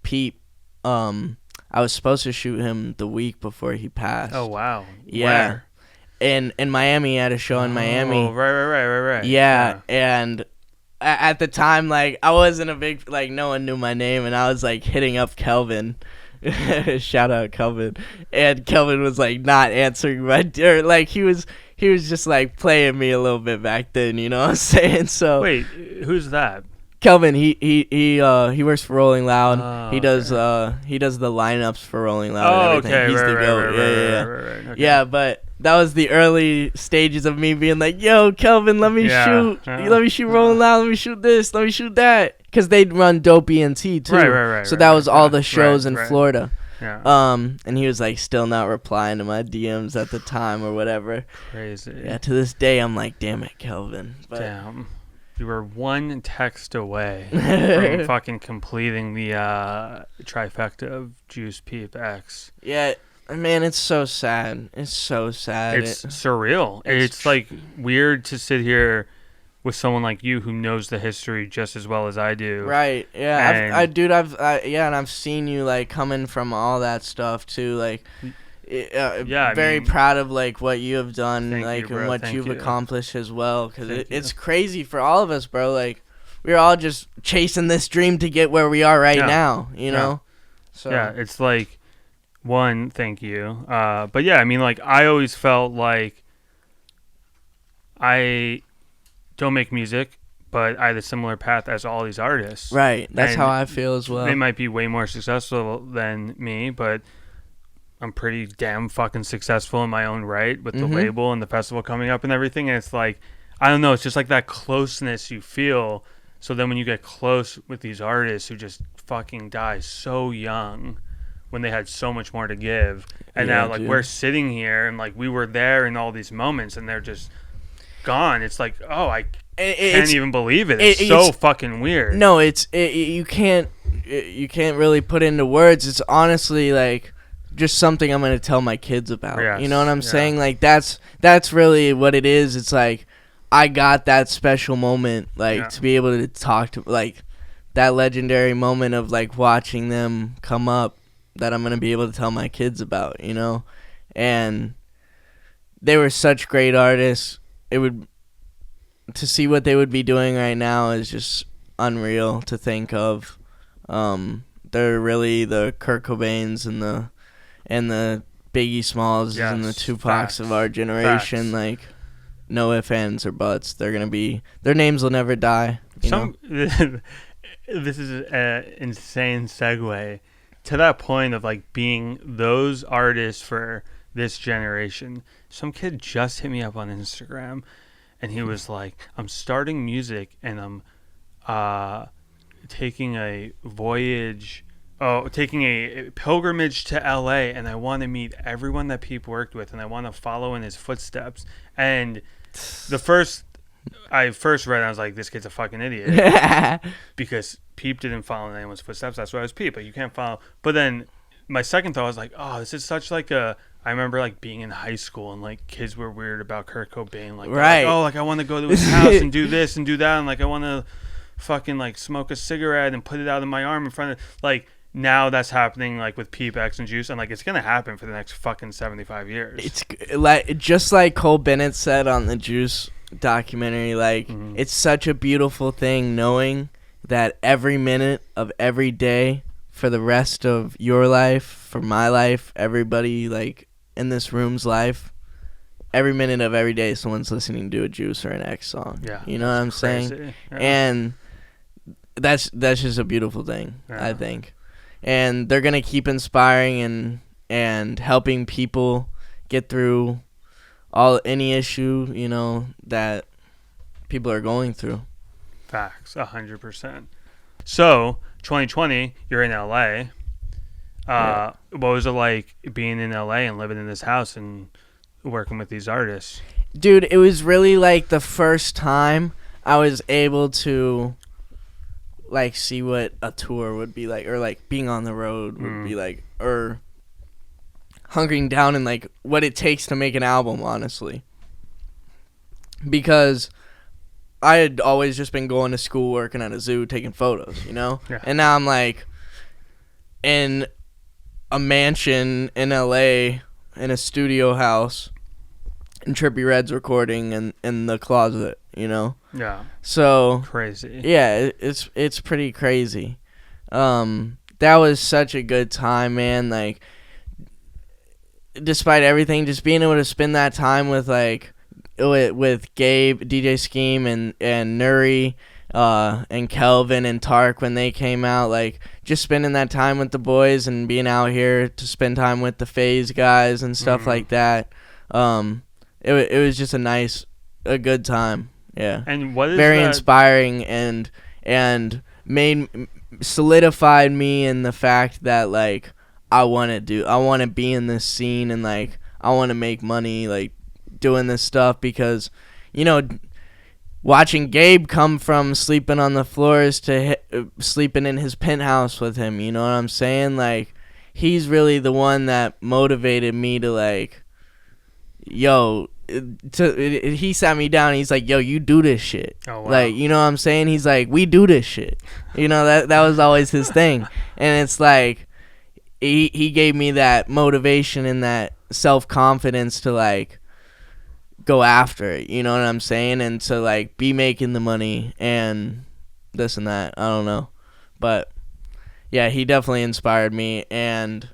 Pete. I was supposed to shoot him the week before he passed. Oh, wow. Yeah. Where? In Miami, I had a show in Miami. Oh, right. Yeah, and at the time, like, I wasn't a big, like, no one knew my name, and I was, like, hitting up Kelvin. Shout out Kelvin. And Kelvin was, like, not answering or, like, he was just, like, playing me a little bit back then, you know what I'm saying? So wait, who's that? Kelvin, he works for Rolling Loud. Oh, he does the lineups for Rolling Loud. Oh, and everything. Okay, He's the GOAT. Right. Okay. Yeah, but that was the early stages of me being like, "Yo, Kelvin, let me shoot. Let me shoot Rolling Loud. Let me shoot this. Let me shoot that." Because they'd run Dope ENT too. Right. So that was all the shows in Florida. Yeah. And he was like still not replying to my DMs at the time or whatever. Crazy. Yeah. To this day, I'm like, damn it, Kelvin. But damn. You were one text away from fucking completing the trifecta of Juice, Peep, X. Yeah, man, it's so sad. It's so sad. It's surreal. It's like weird to sit here with someone like you who knows the history just as well as I do. Right. Yeah. And I've seen you like coming from all that stuff too. Like, very proud of like what you have done, like, and what you've accomplished as well. Because it's crazy for all of us, bro. Like, we're all just chasing this dream to get where we are right now. You know. So yeah, it's like, one, thank you. But yeah, I mean, like, I always felt like I don't make music, but I had a similar path as all these artists. Right. That's how I feel as well. They might be way more successful than me, but I'm pretty damn fucking successful in my own right with the label and the festival coming up and everything. And it's like, I don't know, it's just like that closeness you feel. So then when you get close with these artists who just fucking die so young when they had so much more to give. And now, like, we're sitting here and, like, we were there in all these moments and they're just gone. It's like, oh, I can't even believe it. It's so fucking weird. No, you can't really put into words. It's honestly, like, just something I'm going to tell my kids about. Yes. You know what I'm saying? Like, that's really what it is. It's like, I got that special moment, like, to be able to talk to, like, that legendary moment of, like, watching them come up that I'm going to be able to tell my kids about, you know? And they were such great artists. would to see what they would be doing right now is just unreal to think of. They're really the Kurt Cobains and the Biggie Smalls and the Tupacs of our generation. Facts. Like, no ifs, ands, or buts. They're gonna be. Their names will never die. This is an insane segue to that point of like being those artists for this generation. Some kid just hit me up on Instagram, and he was like, "I'm starting music, and I'm taking a voyage." Oh, taking a pilgrimage to LA, and I want to meet everyone that Peep worked with, and I want to follow in his footsteps. And I first read it, I was like, this kid's a fucking idiot. Because Peep didn't follow in anyone's footsteps. That's why I was Peep, but you can't follow. But then my second thought was like, oh, this is such like a... I remember like being in high school and like kids were weird about Kurt Cobain. Like, right. oh, like I want to go to his house and do this and do that. And like I want to fucking like smoke a cigarette and put it out in my arm in front of... Like... Now that's happening like with Peep, X, and Juice, and like it's gonna happen for the next fucking 75 years. It's like just like Cole Bennett said on the Juice documentary. Like it's such a beautiful thing knowing that every minute of every day for the rest of your life, for my life, everybody like in this room's life, every minute of every day someone's listening to a Juice or an X song. Yeah, you know what I'm saying? Yeah. And that's just a beautiful thing, I think. And they're going to keep inspiring and helping people get through any issue, you know, that people are going through. Facts, 100%. So, 2020, you're in LA. What was it like being in LA and living in this house and working with these artists? Dude, it was really like the first time I was able to... like see what a tour would be like, or like being on the road would be like, or hunkering down and like what it takes to make an album, honestly. Because I had always just been going to school, working at a zoo, taking photos, you know? Yeah. And now I'm like in a mansion in LA in a studio house and Trippie Redd's recording in the closet, you know? Yeah. So crazy. Yeah, it's pretty crazy. That was such a good time, man. Like, despite everything, just being able to spend that time with like with Gabe, DJ Scheme, and Nuri, and Kelvin and Tark when they came out, like just spending that time with the boys and being out here to spend time with the FaZe guys and stuff like that. It was just a good time. Yeah. And what is very inspiring and solidified me in the fact that like I want to be in this scene and like I want to make money like doing this stuff, because you know, watching Gabe come from sleeping on the floors to sleeping in his penthouse with him, you know what I'm saying? Like he's really the one that motivated me to like, yo, he sat me down and he's like, yo, you do this shit. Oh, wow. Like, you know what I'm saying? He's like, we do this shit. You know, that was always his thing. And it's like he gave me that motivation and that self-confidence to like go after it, you know what I'm saying? And to like be making the money and this and that. I don't know. But yeah, he definitely inspired me, and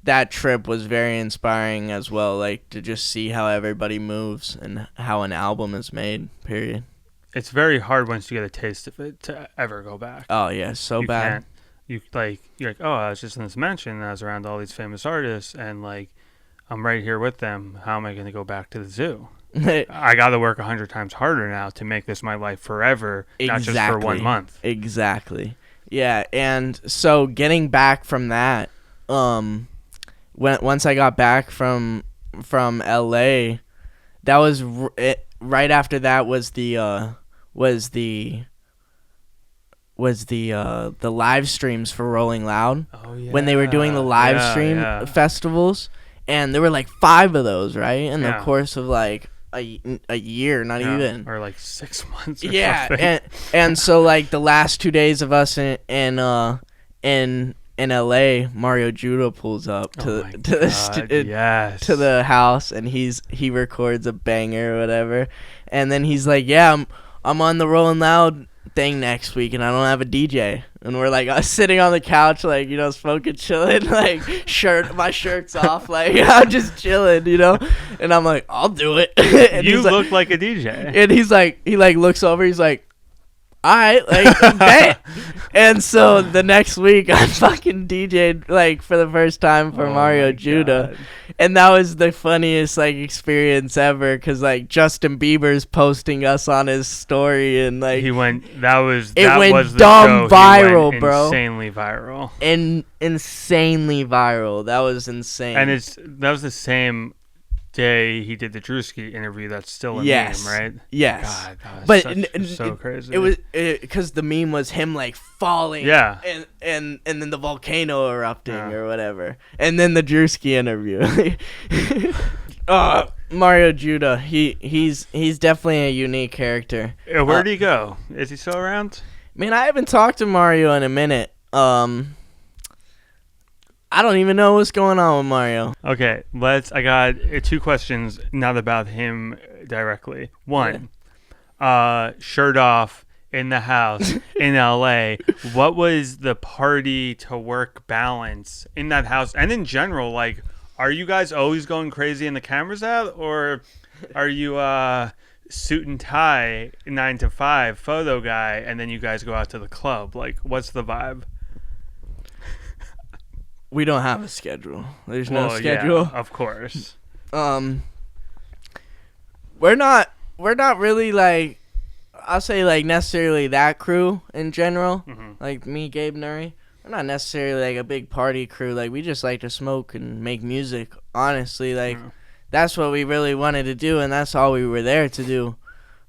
that trip was very inspiring as well, like to just see how everybody moves and how an album is made, period. It's very hard once you get a taste of it to ever go back. Oh yeah, so bad. You're like, oh, I was just in this mansion and I was around all these famous artists and like I'm right here with them. How am I going to go back to the zoo? I got to work 100 times harder now to make this my life forever, not just for 1 month. Exactly. Yeah, and so getting back from that, once I got back from LA, that was right after that was the live streams for Rolling Loud. Oh, yeah. When they were doing the live stream festivals, and there were like 5 of those, right? In the course of like a year, not even, or like 6 months. Or something. and so like the last 2 days of us in in LA, Mario Judah pulls up to to the house, and he records a banger or whatever, and then he's like, "Yeah, I'm on the Rolling Loud thing next week, and I don't have a DJ." And we're like sitting on the couch, like, you know, smoking, chilling, like my shirt's off, like I'm just chilling, you know. And I'm like, "I'll do it." And you look like a DJ. And he looks over, he's like, "All right, like, bet." And so the next week, I fucking DJ'd, like, for the first time for Mario Judah. God. And that was the funniest, like, experience ever, because, like, Justin Bieber's posting us on his story, and, like... It went dumb viral, bro. Insanely viral. Insanely viral. That was insane. And that was the same day he did the Drewski interview. That's still a meme, right? Yes. God, that was so crazy. It was because the meme was him like falling, and then the volcano erupting or whatever, and then the Drewski interview. Mario Judah, he's definitely a unique character. Where'd he go? Is he still around? Man, I haven't talked to Mario in a minute. I don't even know what's going on with Mario. Okay, I got 2 questions, not about him directly. One, shirt off in the house in LA. What was the party to work balance in that house and in general? Like, are you guys always going crazy and the camera's out, or are you suit and tie 9 to 5 photo guy and then you guys go out to the club? Like, what's the vibe? We don't have a schedule. There's no schedule. Yeah, of course. We're not really, like, I'll say, like, necessarily that crew in general. Mm-hmm. Like me, Gabe, Nuri. We're not necessarily like a big party crew. Like, we just like to smoke and make music. Honestly, like, that's what we really wanted to do, and that's all we were there to do.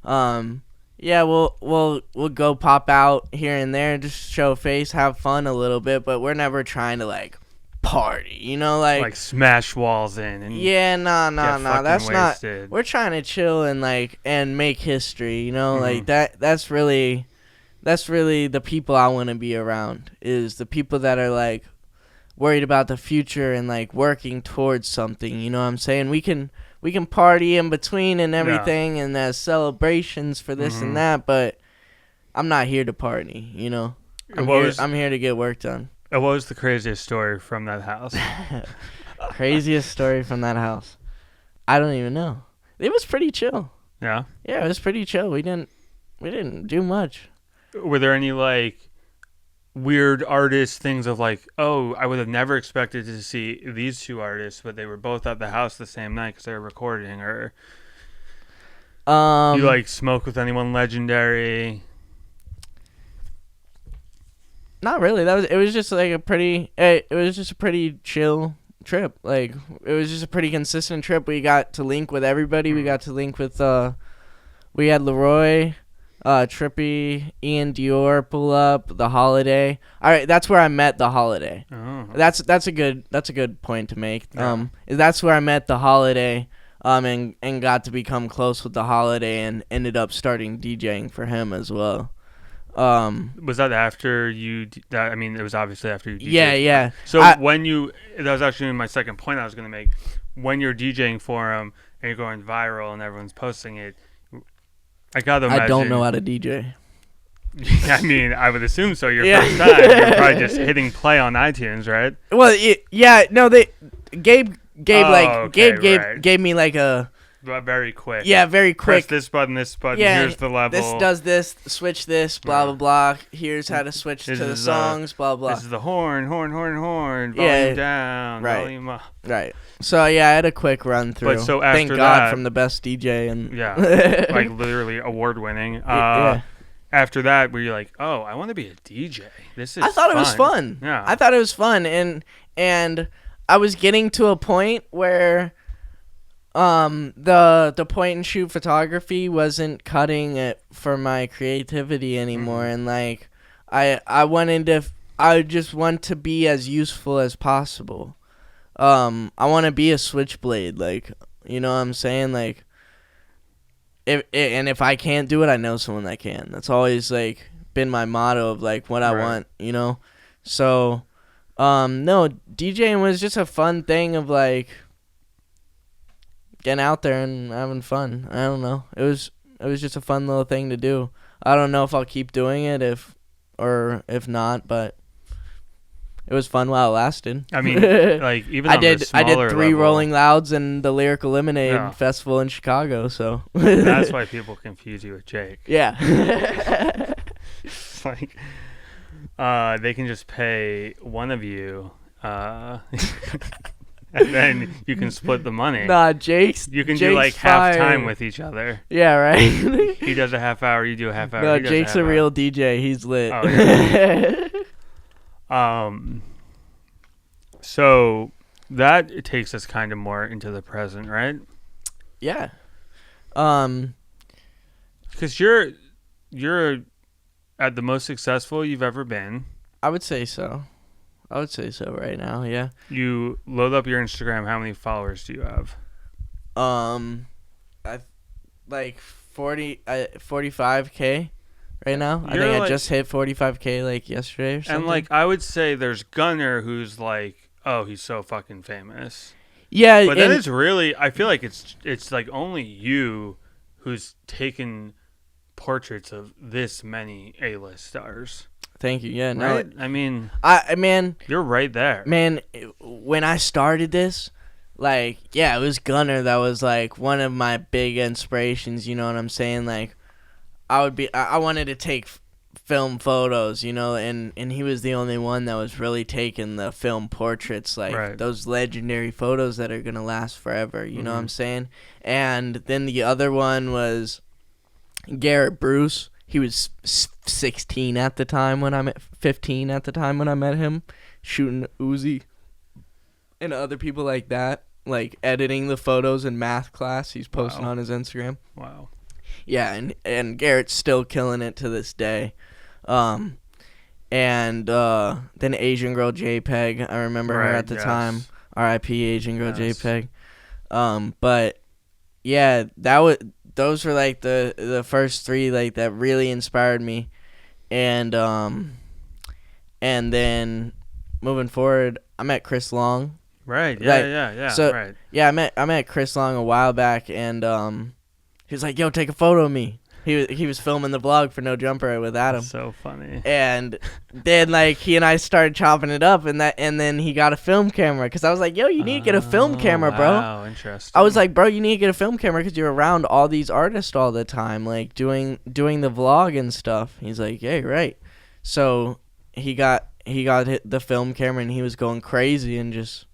Yeah, we'll go pop out here and there, just show face, have fun a little bit, but we're never trying to, like, party, you know, like smash walls in and no, that's wasted. Not, we're trying to chill and, like, and make history, you know. Like, that's really the people I want to be around, is the people that are, like, worried about the future and, like, working towards something, you know what I'm saying? We can party in between and everything, and there's celebrations for this and that, but I'm not here to party, you know. I'm here to get work done. What was the craziest story from that house? Craziest story from that house? I don't even know. It was pretty chill. Yeah? Yeah, it was pretty chill. We didn't do much. Were there any, like, weird artist things of, like, oh, I would have never expected to see these 2 artists, but they were both at the house the same night because they were recording, or you, like, smoke with anyone legendary? Not really. It was just like a pretty chill trip. Like, it was just a pretty consistent trip. We got to link with everybody. We got to link with we had Leroy, Trippy, Ian Dior pull up, The Holiday. All right, that's where I met The Holiday. Oh. That's a good point to make. Yeah. That's where I met The Holiday, and got to become close with The Holiday, and ended up starting DJing for him as well. Was that after you? I mean, it was obviously after you. DJed. Yeah. So that was actually my second point I was going to make. When you're DJing for them and you're going viral and everyone's posting it, I gotta imagine. I don't know how to DJ. I mean, I would assume so. Your first time, you're probably just hitting play on iTunes, right? Well, no, Gabe gave me like a. Very quick. Yeah, very quick. Press this button, yeah, here's the level. This does this, switch this, blah, blah, blah. Here's how to switch to the songs, blah, blah. This is the horn, volume down, right, volume up. Right. So, yeah, I had a quick run through. But so after Thank God from the best DJ. And yeah, like literally award-winning. After that, were you like, oh, I want to be a DJ? I thought it was fun. Yeah. I thought it was fun. And I was getting to a point where... the point and shoot photography wasn't cutting it for my creativity anymore, and like I just want to be as useful as possible. I want to be a switchblade, like, you know what I'm saying? Like, if I can't do it, I know someone that can. That's always like been my motto of like what I want, you know. So No, DJing was just a fun thing of like getting out there and having fun. I don't know. It was just a fun little thing to do. I don't know if I'll keep doing it if not, but it was fun while it lasted. I mean, like even on the I did 3 level, Rolling Louds and the Lyrical Lemonade Festival in Chicago, so that's why people confuse you with Jake. Yeah. It's like they can just pay one of you and then you can split the money. Nah, Jake's do like half time with each other. Yeah, right. He does a half hour, you do a half hour. No, Jake's a real DJ. He's lit. Oh, yeah. So that it takes us kind of more into the present, right? Yeah. Because you're at the most successful you've ever been. I would say so right now, yeah. You load up your Instagram. How many followers do you have? I like 45K right now. I think I just hit 45K like yesterday or something. And like I would say there's Gunna who's like, oh, he's so fucking famous. Yeah, but then it's really, I feel like it's like only you who's taken portraits of this many A-list stars. Thank you. Yeah, no, right? I mean, man, you're right there. Man, when I started this, like, yeah, it was Gunna that was like one of my big inspirations. You know what I'm saying? Like, I wanted to take film photos, you know, and he was the only one that was really taking the film portraits, like those legendary photos that are gonna last forever. You know what I'm saying? And then the other one was Garrett Bruce. He was 16 at the time when I met, 15 at the time when I met him, shooting Uzi, and other people like that, like editing the photos in math class. He's posting on his Instagram. Wow. Yeah, and Garrett's still killing it to this day. And then Asian Girl JPEG. I remember her at the time. R.I.P. Asian Girl JPEG. But yeah, those were like the first 3 like that really inspired me, and then moving forward, I met Chris Long. Right. Yeah. So right. Yeah, I met Chris Long a while back, and he was like, "Yo, take a photo of me." He was filming the vlog for No Jumper with Adam. That's so funny. And then like he and I started chopping it up, and then he got a film camera because I was like, "Yo, you need to get a film camera, bro." Wow, interesting. I was like, "Bro, you need to get a film camera because you're around all these artists all the time, like doing the vlog and stuff." He's like, "Yeah, right." So he got the film camera, and he was going crazy and just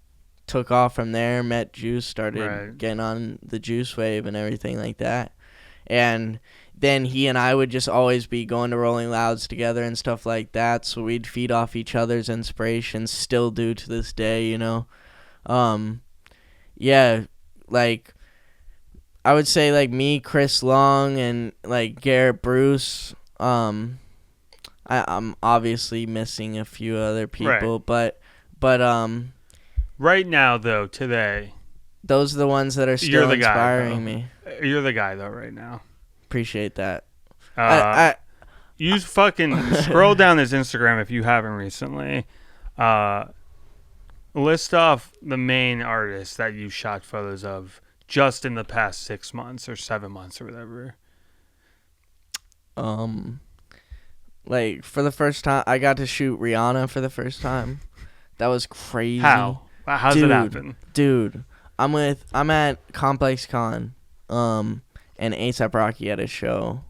took off from there. Met Juice, started getting on the Juice wave and everything like that, and then he and I would just always be going to Rolling Louds together and stuff like that, so we'd feed off each other's inspirations, still do to this day, you know. Yeah, like, I would say, like, me, Chris Long, and, like, Garrett Bruce. I'm obviously missing a few other people, but right now, though, today, those are the ones that are still inspiring me. You're the guy, though, right now. Appreciate that. You fucking scroll down his Instagram if you haven't recently. List off the main artists that you shot photos of just in the past 6 months or 7 months or whatever. Like for the first time, I got to shoot Rihanna for the first time. That was crazy. How's it happen? Dude, I'm at Complex Con. And A$AP Rocky had a show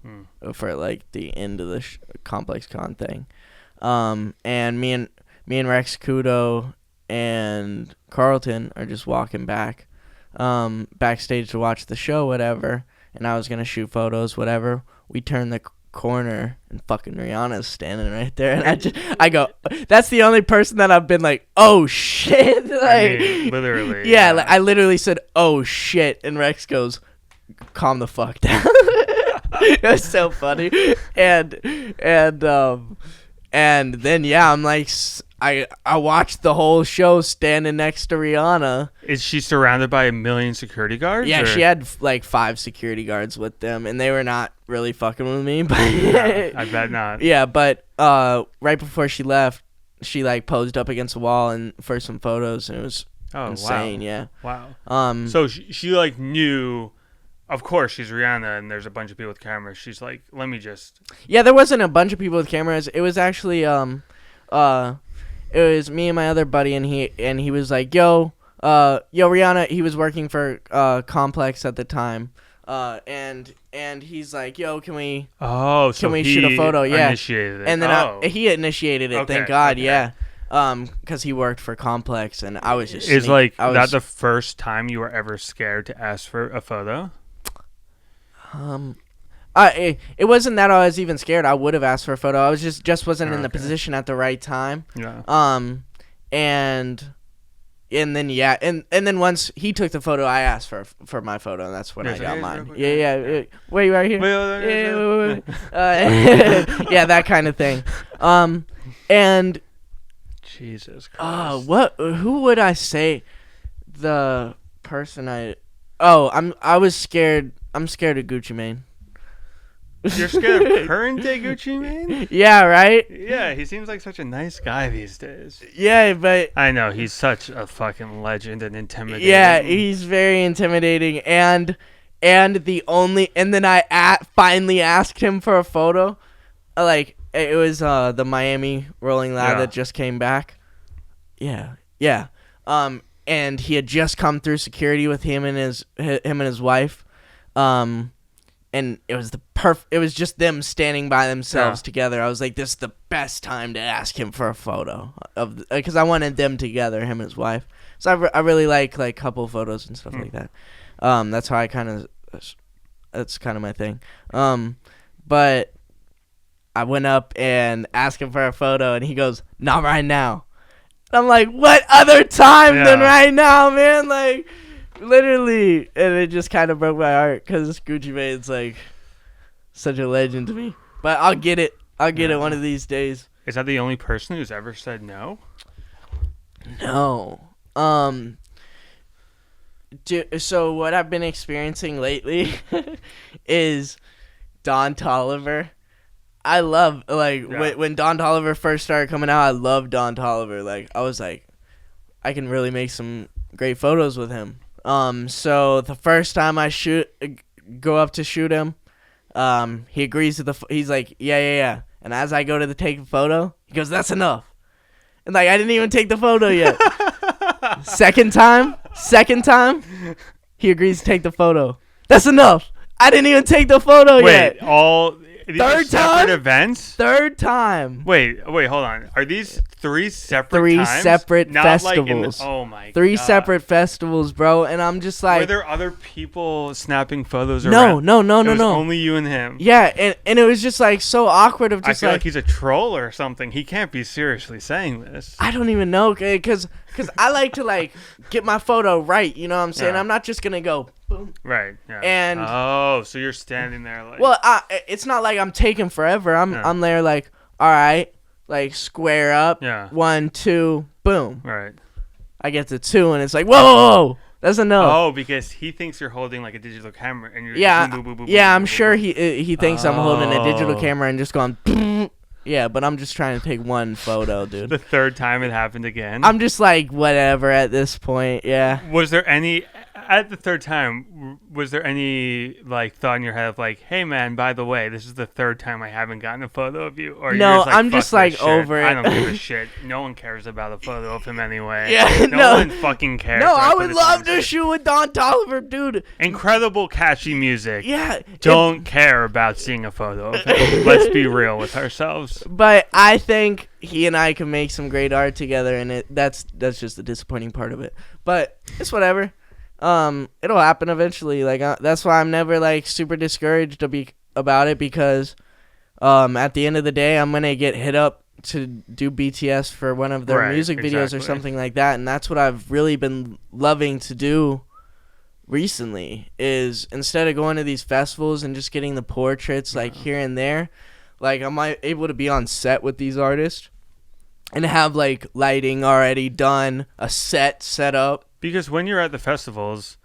for like the end of the Complex Con thing, and me and Rex Kudo and Carlton are just walking backstage to watch the show, whatever. And I was gonna shoot photos, whatever. We turn the corner and fucking Rihanna's standing right there, and I go, that's the only person that I've been like, oh shit, like, I mean, literally, yeah. Like I literally said, oh shit, and Rex goes, calm the fuck down. It was so funny. And then yeah, I'm like, I watched the whole show standing next to Rihanna. Is she surrounded by a million security guards? Yeah, she had like 5 security guards with them, and they were not really fucking with me. But I bet not. Yeah, but right before she left, she like posed up against the wall and for some photos, and it was insane. Wow. Yeah. Wow. So she like knew. Of course, she's Rihanna, and there's a bunch of people with cameras. She's like, let me just. Yeah, there wasn't a bunch of people with cameras. It was actually it was me and my other buddy, and he was like, yo, Rihanna. He was working for Complex at the time, and he's like, yo, can we shoot a photo? Yeah, initiated it. And then he initiated it. Okay, thank God. okay. Yeah. Because he worked for Complex, and I was just. Is that the first time you were ever scared to ask for a photo? It wasn't that I was even scared. I would have asked for a photo. I was just wasn't in the position at the right time. Yeah. And then once he took the photo, I asked for my photo, and that's when I got mine. Yeah. Wait, right here. Wait. Yeah, that kind of thing. And Jesus Christ. Who would I say? The person I was scared. I'm scared of Gucci Mane. You're scared of current day Gucci Mane? Yeah, right? Yeah, he seems like such a nice guy these days. Yeah, but I know, he's such a fucking legend and intimidating. Yeah, he's very intimidating, and then I finally asked him for a photo. Like, it was the Miami Rolling Loud that just came back. Yeah. And he had just come through security with him and his wife. And it was it was just them standing by themselves together. I was like, this is the best time to ask him for a photo because I wanted them together, him and his wife. So I really like couple photos and stuff like that. That's how that's kind of my thing. But I went up and asked him for a photo, and he goes, "Not right now." I'm like, what other time than right now, man? Like, literally. And it just kind of broke my heart because Gucci Mane's like such a legend to me. But I'll get it. I'll get it one of these days. Is that the only person who's ever said no? No. So what I've been experiencing lately is Don Toliver. I love, when Don Toliver first started coming out, I loved Don Toliver. Like, I was like, I can really make some great photos with him. So the first time I go up to shoot him, he agrees to he's like, yeah. And as I go to take a photo, he goes, that's enough. And I didn't even take the photo yet. Second time, he agrees to take the photo. That's enough. I didn't even take the photo yet. Third time? Events? Third time. Wait, hold on. Are these three separate times? Separate festivals. Oh my god. Three separate festivals, bro. And I'm just like, were there other people snapping photos around? No. It was only you and him. Yeah, and it was just so awkward of just I feel like he's a troll or something. He can't be seriously saying this. I don't even know, because I like to get my photo right, you know what I'm saying? I'm not just going to go boom. Right. Yeah. And so you're standing there well, it's not like I'm taking forever. I'm there all right, square up. Yeah. 1, 2, boom. Right. I get to 2 and it's like, whoa, that's enough. Oh, because he thinks you're holding a digital camera and you're boom, boom, boom, yeah, boom, I'm sure he thinks I'm holding a digital camera and just going yeah, but I'm just trying to take one photo, dude. The third time it happened again. I'm just whatever at this point. Yeah. Was there any at the third time? Was there any thought in your head of hey man, by the way, this is the third time I haven't gotten a photo of you? Or no, you're just I'm just over it. I don't give a shit. No one cares about a photo of him anyway. Yeah, no one fucking cares. No, I would love to shoot with Don Toliver, dude. Incredible, catchy music. Yeah. Don't care about seeing a photo of him. Let's be real with ourselves. But I think he and I can make some great art together, and that's just the disappointing part of it. But it's whatever. It'll happen eventually. That's why I'm never super discouraged about it, because at the end of the day, I'm gonna get hit up to do BTS for one of their music videos or something like that, and that's what I've really been loving to do recently. Is instead of going to these festivals and just getting the portraits here and there, I'm able to be on set with these artists and have lighting already done, a set up. Because when you're at the festivals,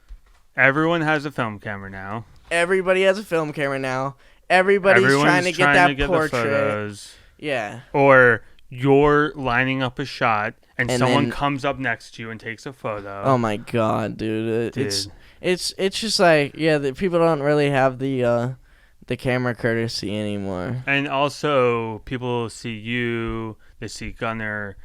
everyone has a film camera now. Everybody has a film camera now. Everybody's trying to get that portrait. The photos. Yeah. Or you're lining up a shot and someone then, comes up next to you and takes a photo. Oh my god, dude. It's just like, yeah, the people don't really have the camera courtesy anymore. And also, people see you, they see Gunner,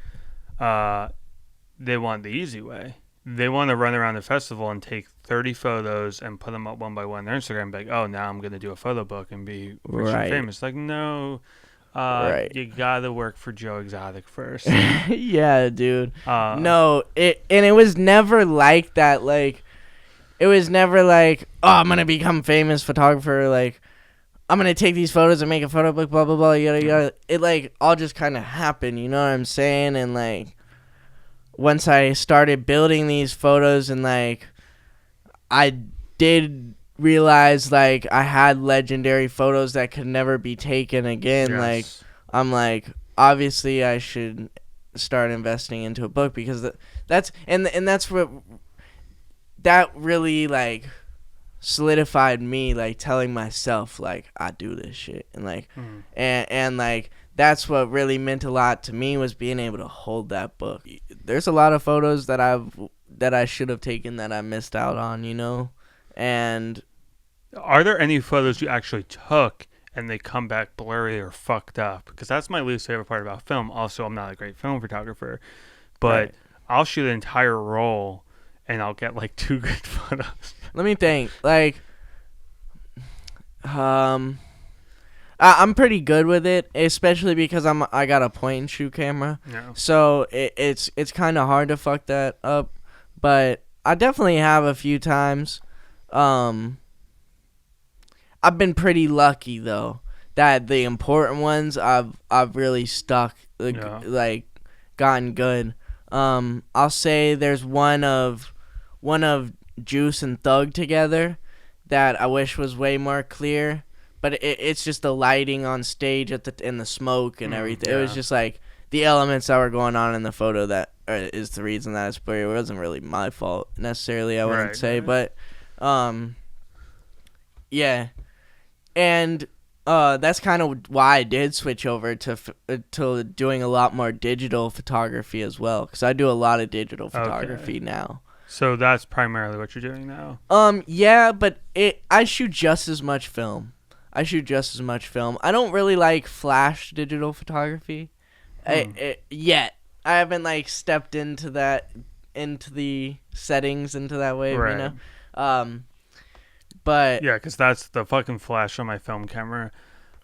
they want the easy way. They want to run around the festival and take 30 photos and put them up one by one on their Instagram. Like, oh, now I'm going to do a photo book and be rich and famous. Like, no, you got to work for Joe Exotic first. Yeah, dude. No, it was never like that. Like, it was never like, oh, I'm going to become famous photographer. Like, I'm going to take these photos and make a photo book, blah, blah, blah, yada, yada. It, like, all just kind of happened, you know what I'm saying? And, like, once I started building these photos and, like, I did realize, like, I had legendary photos that could never be taken again. Yes. Like, I'm like, obviously I should start investing into a book because that's what that really, like, solidified me, like, telling myself, like, I do this shit. And, like, and like, that's what really meant a lot to me, was being able to hold that book. There's a lot of photos that I should have taken that I missed out on, you know? And are there any photos you actually took and they come back blurry or fucked up? Because that's my least favorite part about film. Also, I'm not a great film photographer, but I'll shoot an entire roll and I'll get, like, 2 good photos. Let me think. Like, I'm pretty good with it, especially because I got a point and shoot camera. Yeah. So it's kind of hard to fuck that up, but I definitely have a few times. I've been pretty lucky though that the important ones I've really stuck, like gotten good. I'll say there's one of Juice and Thug together that I wish was way more clear. But it's just the lighting on stage and the smoke and everything. Yeah. It was just like the elements that were going on in the photo that is the reason that it's blurry. It wasn't really my fault necessarily, I wouldn't say. Right. But, yeah. And that's kind of why I did switch over to doing a lot more digital photography as well. Because I do a lot of digital photography now. So that's primarily what you're doing now? Yeah, but I shoot just as much film. I don't really like flash digital photography yet. I haven't, like, stepped into the settings into that way, right. You know? But yeah, because that's the fucking flash on my film camera.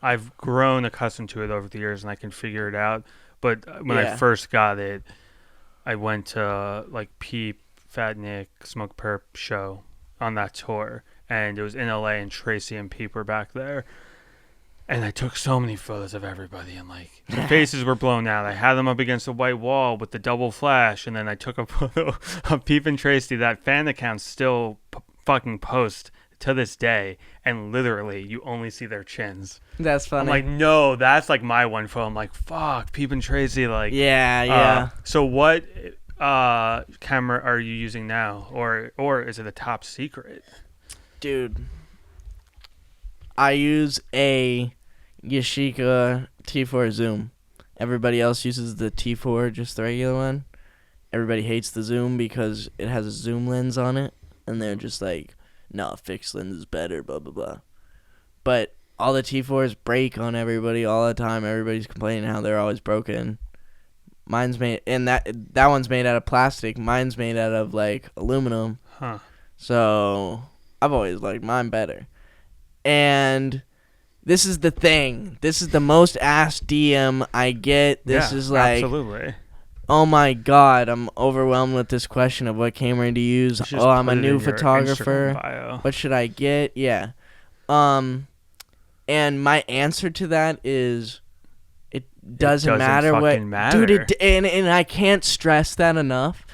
I've grown accustomed to it over the years and I can figure it out. But when I first got it, I went to, like, Peep, Fat Nick, Smoke Perp show on that tour. And it was in LA and Tracy and Peep were back there. And I took so many photos of everybody and, like, their faces were blown out. I had them up against a white wall with the double flash. And then I took a photo of Peep and Tracy that fan accounts still fucking post to this day. And literally, you only see their chins. That's funny. I'm like, no, that's, like, my one photo. I'm like, fuck, Peep and Tracy. Like, yeah. So what camera are you using now? Or is it a top secret? Dude, I use a Yashica T4 zoom. Everybody else uses the T4, just the regular one. Everybody hates the zoom because it has a zoom lens on it, and they're just like, no, fixed lens is better, blah, blah, blah. But all the T4s break on everybody all the time. Everybody's complaining how they're always broken. Mine's made, and that one's made out of plastic. Mine's made out of, like, aluminum. Huh. So I've always liked mine better. And this is the thing. This is the most asked DM I get. This is like, absolutely. Oh my God, I'm overwhelmed with this question of what camera to use. Oh, I'm a new photographer. What should I get? Yeah. And my answer to that is, it doesn't matter what. Dude, and I can't stress that enough.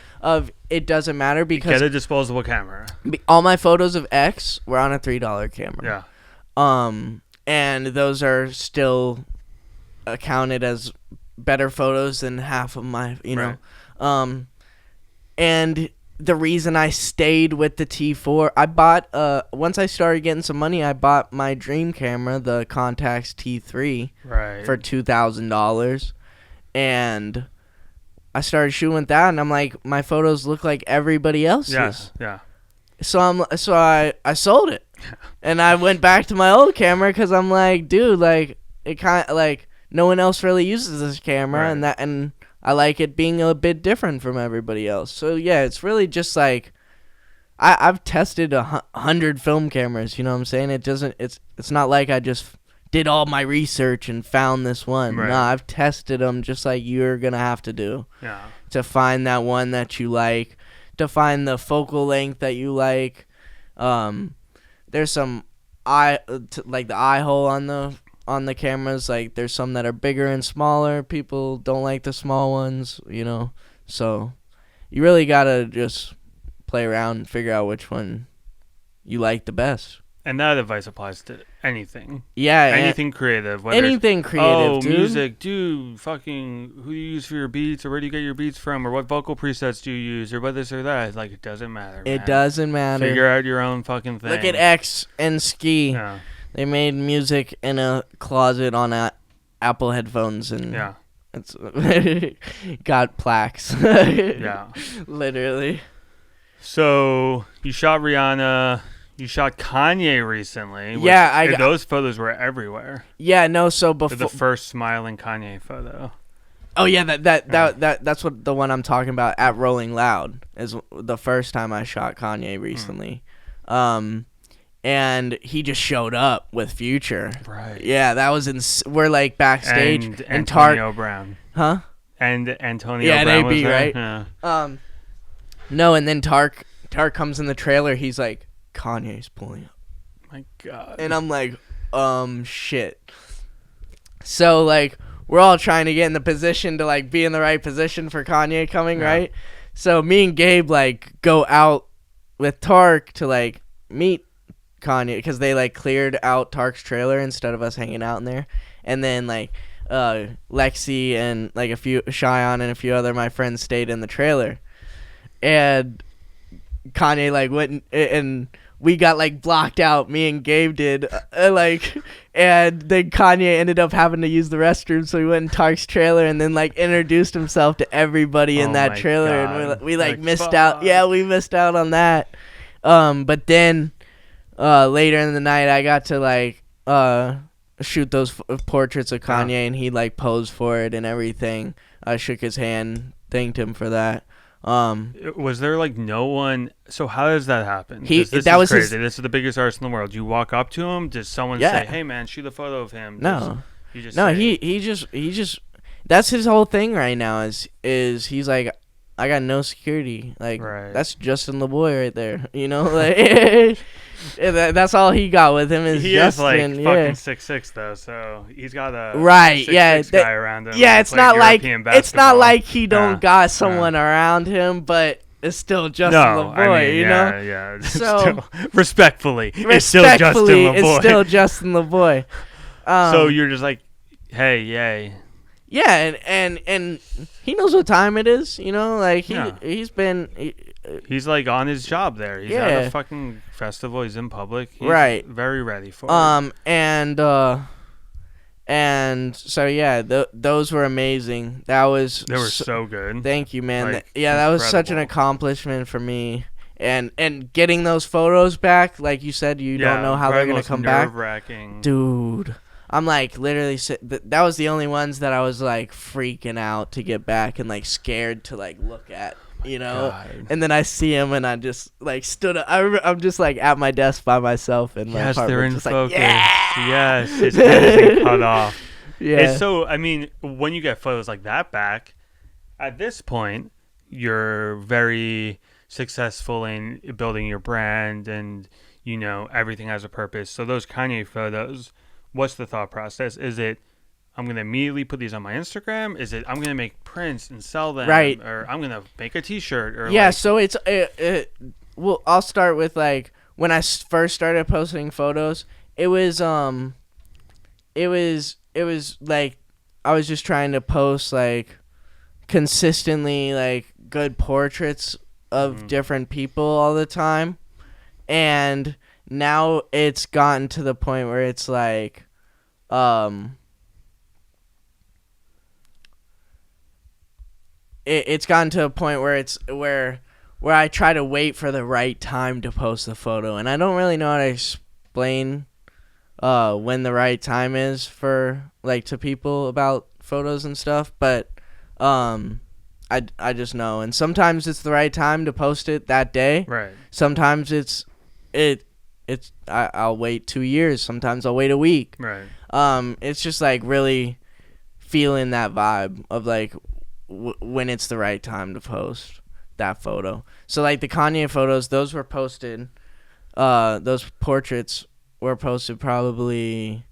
It doesn't matter because get a disposable camera. All my photos of X were on a $3 camera. Yeah. And those are still counted as better photos than half of my, you know. And the reason I stayed with the T4, I bought once I started getting some money, I bought my dream camera, the Contax T3, for $2,000. and I started shooting with that, and I'm like, my photos look like everybody else's. Yeah. So I sold it, and I went back to my old camera because I'm like, dude, like it kind of like no one else really uses this camera, Right. and I like it being a bit different from everybody else. So yeah, it's really just like I've tested 100 film cameras. You know what I'm saying? It's not like I just did all my research and found this one. Right. No, I've tested them just like you're gonna have to do Yeah. to find that one that you like, to find the focal length that you like. There's some like the eye hole on the cameras. Like there's some that are bigger and smaller. People don't like the small ones, you know. So you really gotta just play around and figure out which one you like the best. And that advice applies to anything. Yeah, Anything creative. Whether anything creative, dude. Music, who do you use for your beats, or where do you get your beats from, or what vocal presets do you use, or what this or that. Like, it doesn't matter, man. It doesn't matter. Figure out your own fucking thing. Look at X and Ski. Yeah. They made music in a closet on Apple headphones, and Yeah. it's got plaques. Yeah. Literally. So, you shot Rihanna. You shot Kanye recently. Yeah, and those photos were everywhere. Yeah, no. So before The first smiling Kanye photo. Oh yeah, that's what the one I'm talking about at Rolling Loud is the first time I shot Kanye recently, and he just showed up with Future. Right. Yeah, that was we're like backstage and and Antonio Brown. Huh? And Antonio Brown was AB, there. right? Yeah. No, and then Tark comes in the trailer. He's like, Kanye's pulling up. My God. And I'm like, shit. So like, we're all trying to get in the position to like be in the right position for Kanye coming, right? So me and Gabe like go out with Tark to like meet Kanye because they like cleared out Tark's trailer instead of us hanging out in there. And then like Lexi and like Cheyenne and a few other my friends stayed in the trailer. And Kanye like went and we got like blocked out. Me and Gabe did like, and then Kanye ended up having to use the restroom, so he went in Tark's trailer and then like introduced himself to everybody in that trailer, God. and we like missed out. Yeah, we missed out on that. But then later in the night, I got to like shoot those portraits of Kanye, and he like posed for it and everything. I shook his hand, thanked him for that. Was there like no one? So how does that happen? This is crazy. This is the biggest artist in the world. You walk up to him. Does someone say, "Hey man, shoot a photo of him"? No, he just that's his whole thing right now. Is he's like, I got no security. Like that's Justin LeBoy right there. You know, like that's all he got with him is he Justin. Is like fucking 6'6" though, so he's got a 6'6" guy around him. Yeah, it's not like he don't got someone around him, but it's still Justin LeBoy. You know, yeah. So still, respectfully, it's still Justin LeBoy. It's still Justin LeBoy. So you're just like, hey, yay. Yeah, and he knows what time it is, you know, like he's he's like on his job there. He's at a fucking festival, he's in public. He's very ready for it. And so yeah, those were amazing. They were so good. Thank you, man. Like, that was such an accomplishment for me. And getting those photos back, like you said, you don't know how they're going to come back. Nerve-wracking. Dude. I'm like literally that was the only ones that I was like freaking out to get back and like scared to like look at, you know. God. And then I see him and I just like stood up. I'm just like at my desk by myself in my apartment. They're in just focus. Like, yeah! Yes, his head is cut off. Yeah. It's so, I mean, when you get photos like that back, at this point, you're very successful in building your brand and, you know, everything has a purpose. So those Kanye photos, what's the thought process? Is it, I'm going to immediately put these on my Instagram? Is it, I'm going to make prints and sell them? Right. Or I'm going to make a t-shirt? Or yeah, so it's, well, I'll start with like, when I first started posting photos, it was like, I was just trying to post like consistently like good portraits of different people all the time. And now it's gotten to the point where it's like, it's gotten to a point where it's where I try to wait for the right time to post the photo, and I don't really know how to explain when the right time is for like to people about photos and stuff, but I just know, and sometimes it's the right time to post it that day. Right. Sometimes I'll wait 2 years. Sometimes I'll wait a week. Right. It's just like really feeling that vibe of like when it's the right time to post that photo. So like the Kanye photos, those were posted. Those portraits were posted probably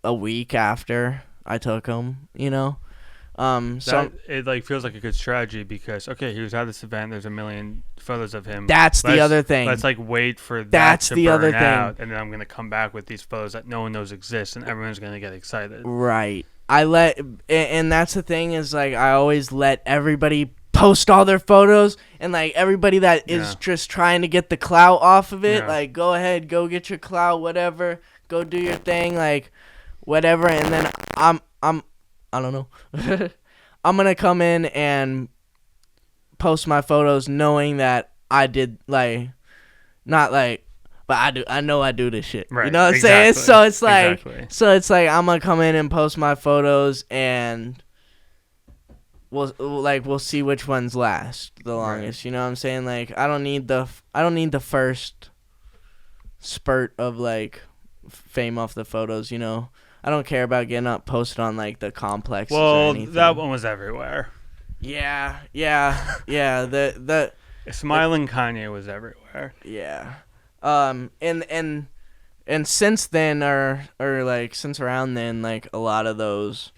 a week after I took them. You know. So it like feels like a good strategy because he was at this event. There's a million photos of him. That's the other thing. Let's like wait for that to burn out, and then I'm gonna come back with these photos that no one knows exist, and everyone's gonna get excited. Right. And that's the thing is like I always let everybody post all their photos, and like everybody that is just trying to get the clout off of it, like go ahead, go get your clout, whatever, go do your thing, like whatever, and then I don't know. I'm going to come in and post my photos knowing that I did, like, not like, but I know I do this shit. Right. You know what I'm saying? So it's like, I'm going to come in and post my photos and we'll see which ones last the longest. Right. You know what I'm saying? Like, I don't need the first spurt of, like, fame off the photos, you know? I don't care about getting up posted on like the complexes or anything. That one was everywhere. Yeah. The smiling Kanye was everywhere. Yeah. And since then or like since around then, like a lot of those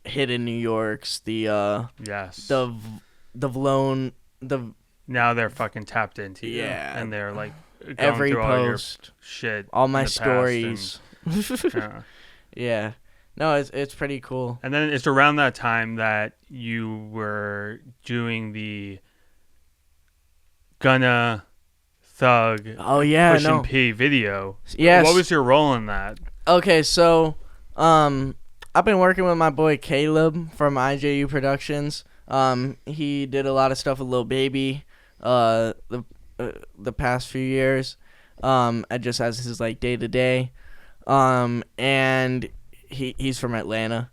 hidden New Yorks, the now they're fucking tapped into you. Yeah. And they're like going every through post, all your shit, all my stories. Yeah. Yeah. No, it's pretty cool. And then it's around that time that you were doing the Gunna Thug Push P video. Yes. What was your role in that? Okay, so I've been working with my boy Caleb from IJU Productions. He did a lot of stuff with Lil Baby the past few years. Just as his like day-to-day. And he's from Atlanta.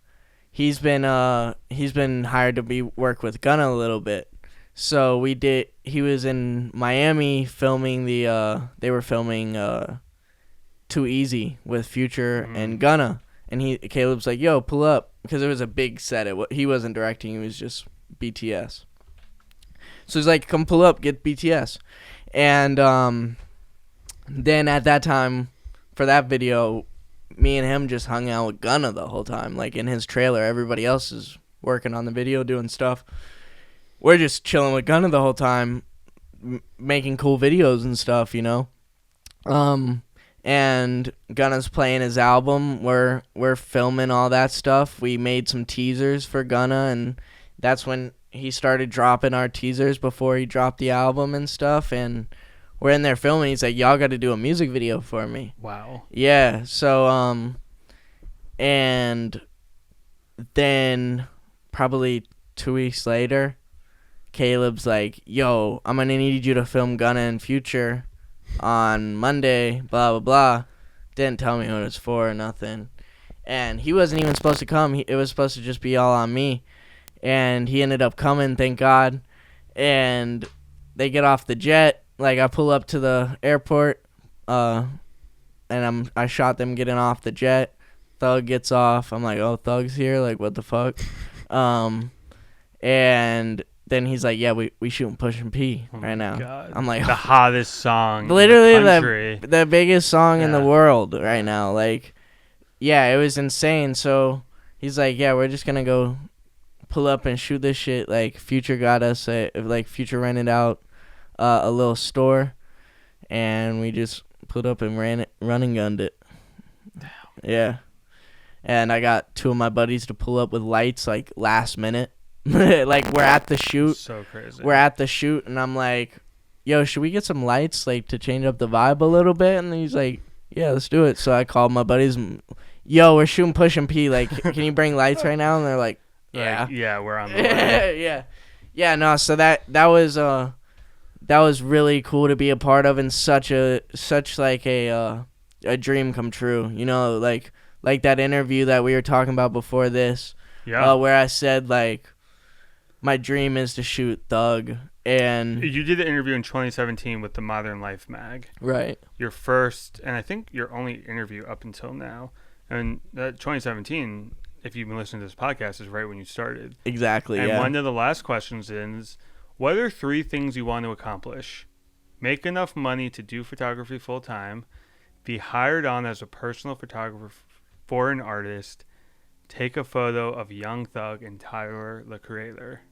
He's been hired to work with Gunna a little bit. So he was in Miami filming they were filming Too Easy with Future and Gunna. And Caleb's like, yo, pull up. Because it was a big set. He wasn't directing, he was just BTS. So he's like, come pull up, get BTS. And then at that time, for that video, me and him just hung out with Gunna the whole time, like in his trailer. Everybody else is working on the video, doing stuff. We're just chilling with Gunna the whole time, making cool videos and stuff, you know. And Gunna's playing his album. We're filming all that stuff. We made some teasers for Gunna, and that's when he started dropping our teasers before he dropped the album and stuff. And we're in there filming. He's like, y'all got to do a music video for me. Wow. Yeah. So, and then probably 2 weeks later, Caleb's like, yo, I'm going to need you to film Gunna and Future on Monday, blah, blah, blah. Didn't tell me what it was for or nothing. And he wasn't even supposed to come. It was supposed to just be all on me. And he ended up coming, thank God. And they get off the jet. Like, I pull up to the airport, and I shot them getting off the jet. Thug gets off. I'm like, oh, Thug's here? Like, what the fuck? And then he's like, yeah, we shooting Pushin' P right now. God. I'm like, the hottest song literally in the country. the biggest song in the world right now. Like, yeah, it was insane. So he's like, yeah, we're just going to go pull up and shoot this shit. Like, Future got us, like, Future rented out a little store, and we just put up and run and gunned it. Damn. Yeah. And I got two of my buddies to pull up with lights, like, last minute. Like, we're at the shoot. So crazy. We're at the shoot, and I'm like, yo, should we get some lights, like, to change up the vibe a little bit? And he's like, yeah, let's do it. So I called my buddies, yo, we're shooting Pushin' P. Like, can you bring lights right now? And they're like, Yeah, we're on the way. Yeah, no, so that was really cool to be a part of, and such a dream come true. You know, like that interview that we were talking about before this. Yeah. Where I said, like, my dream is to shoot Thug. And you did the interview in 2017 with the Modern Life mag. Right. Your first, and I think your only interview up until now. And that 2017, if you've been listening to this podcast, is right when you started. Exactly, and one of the last questions is, what are 3 things you want to accomplish? Make enough money to do photography full time. Be hired on as a personal photographer for an artist. Take a photo of Young Thug and Tyler, the Creator.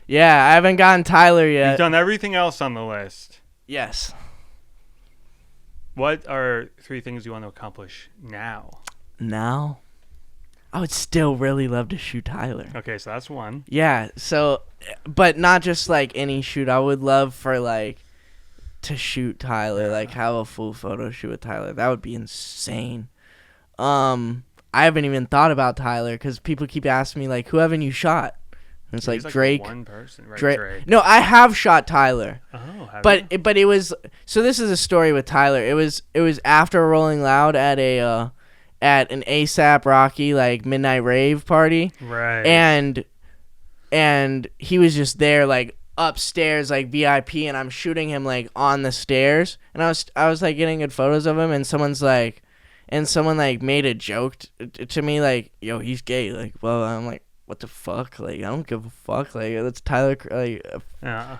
Yeah, I haven't gotten Tyler yet. You've done everything else on the list. Yes. What are 3 things you want to accomplish now? Now? I would still really love to shoot Tyler. Okay, so that's 1. Yeah, so, but not just, like, any shoot. I would love for, like, to shoot Tyler, like, have a full photo shoot with Tyler. That would be insane. I haven't even thought about Tyler, because people keep asking me, like, who haven't you shot? And it's like Drake. One person, right? Drake. No, I have shot Tyler. Oh, but it was, so this is a story with Tyler. It was after Rolling Loud at an ASAP Rocky like midnight rave party. Right. And he was just there like upstairs like VIP, and I'm shooting him like on the stairs, and I was like getting good photos of him, and someone made a joke to me like, yo, he's gay. Like, well, I'm like, what the fuck? Like, I don't give a fuck. Like, that's Tyler, like,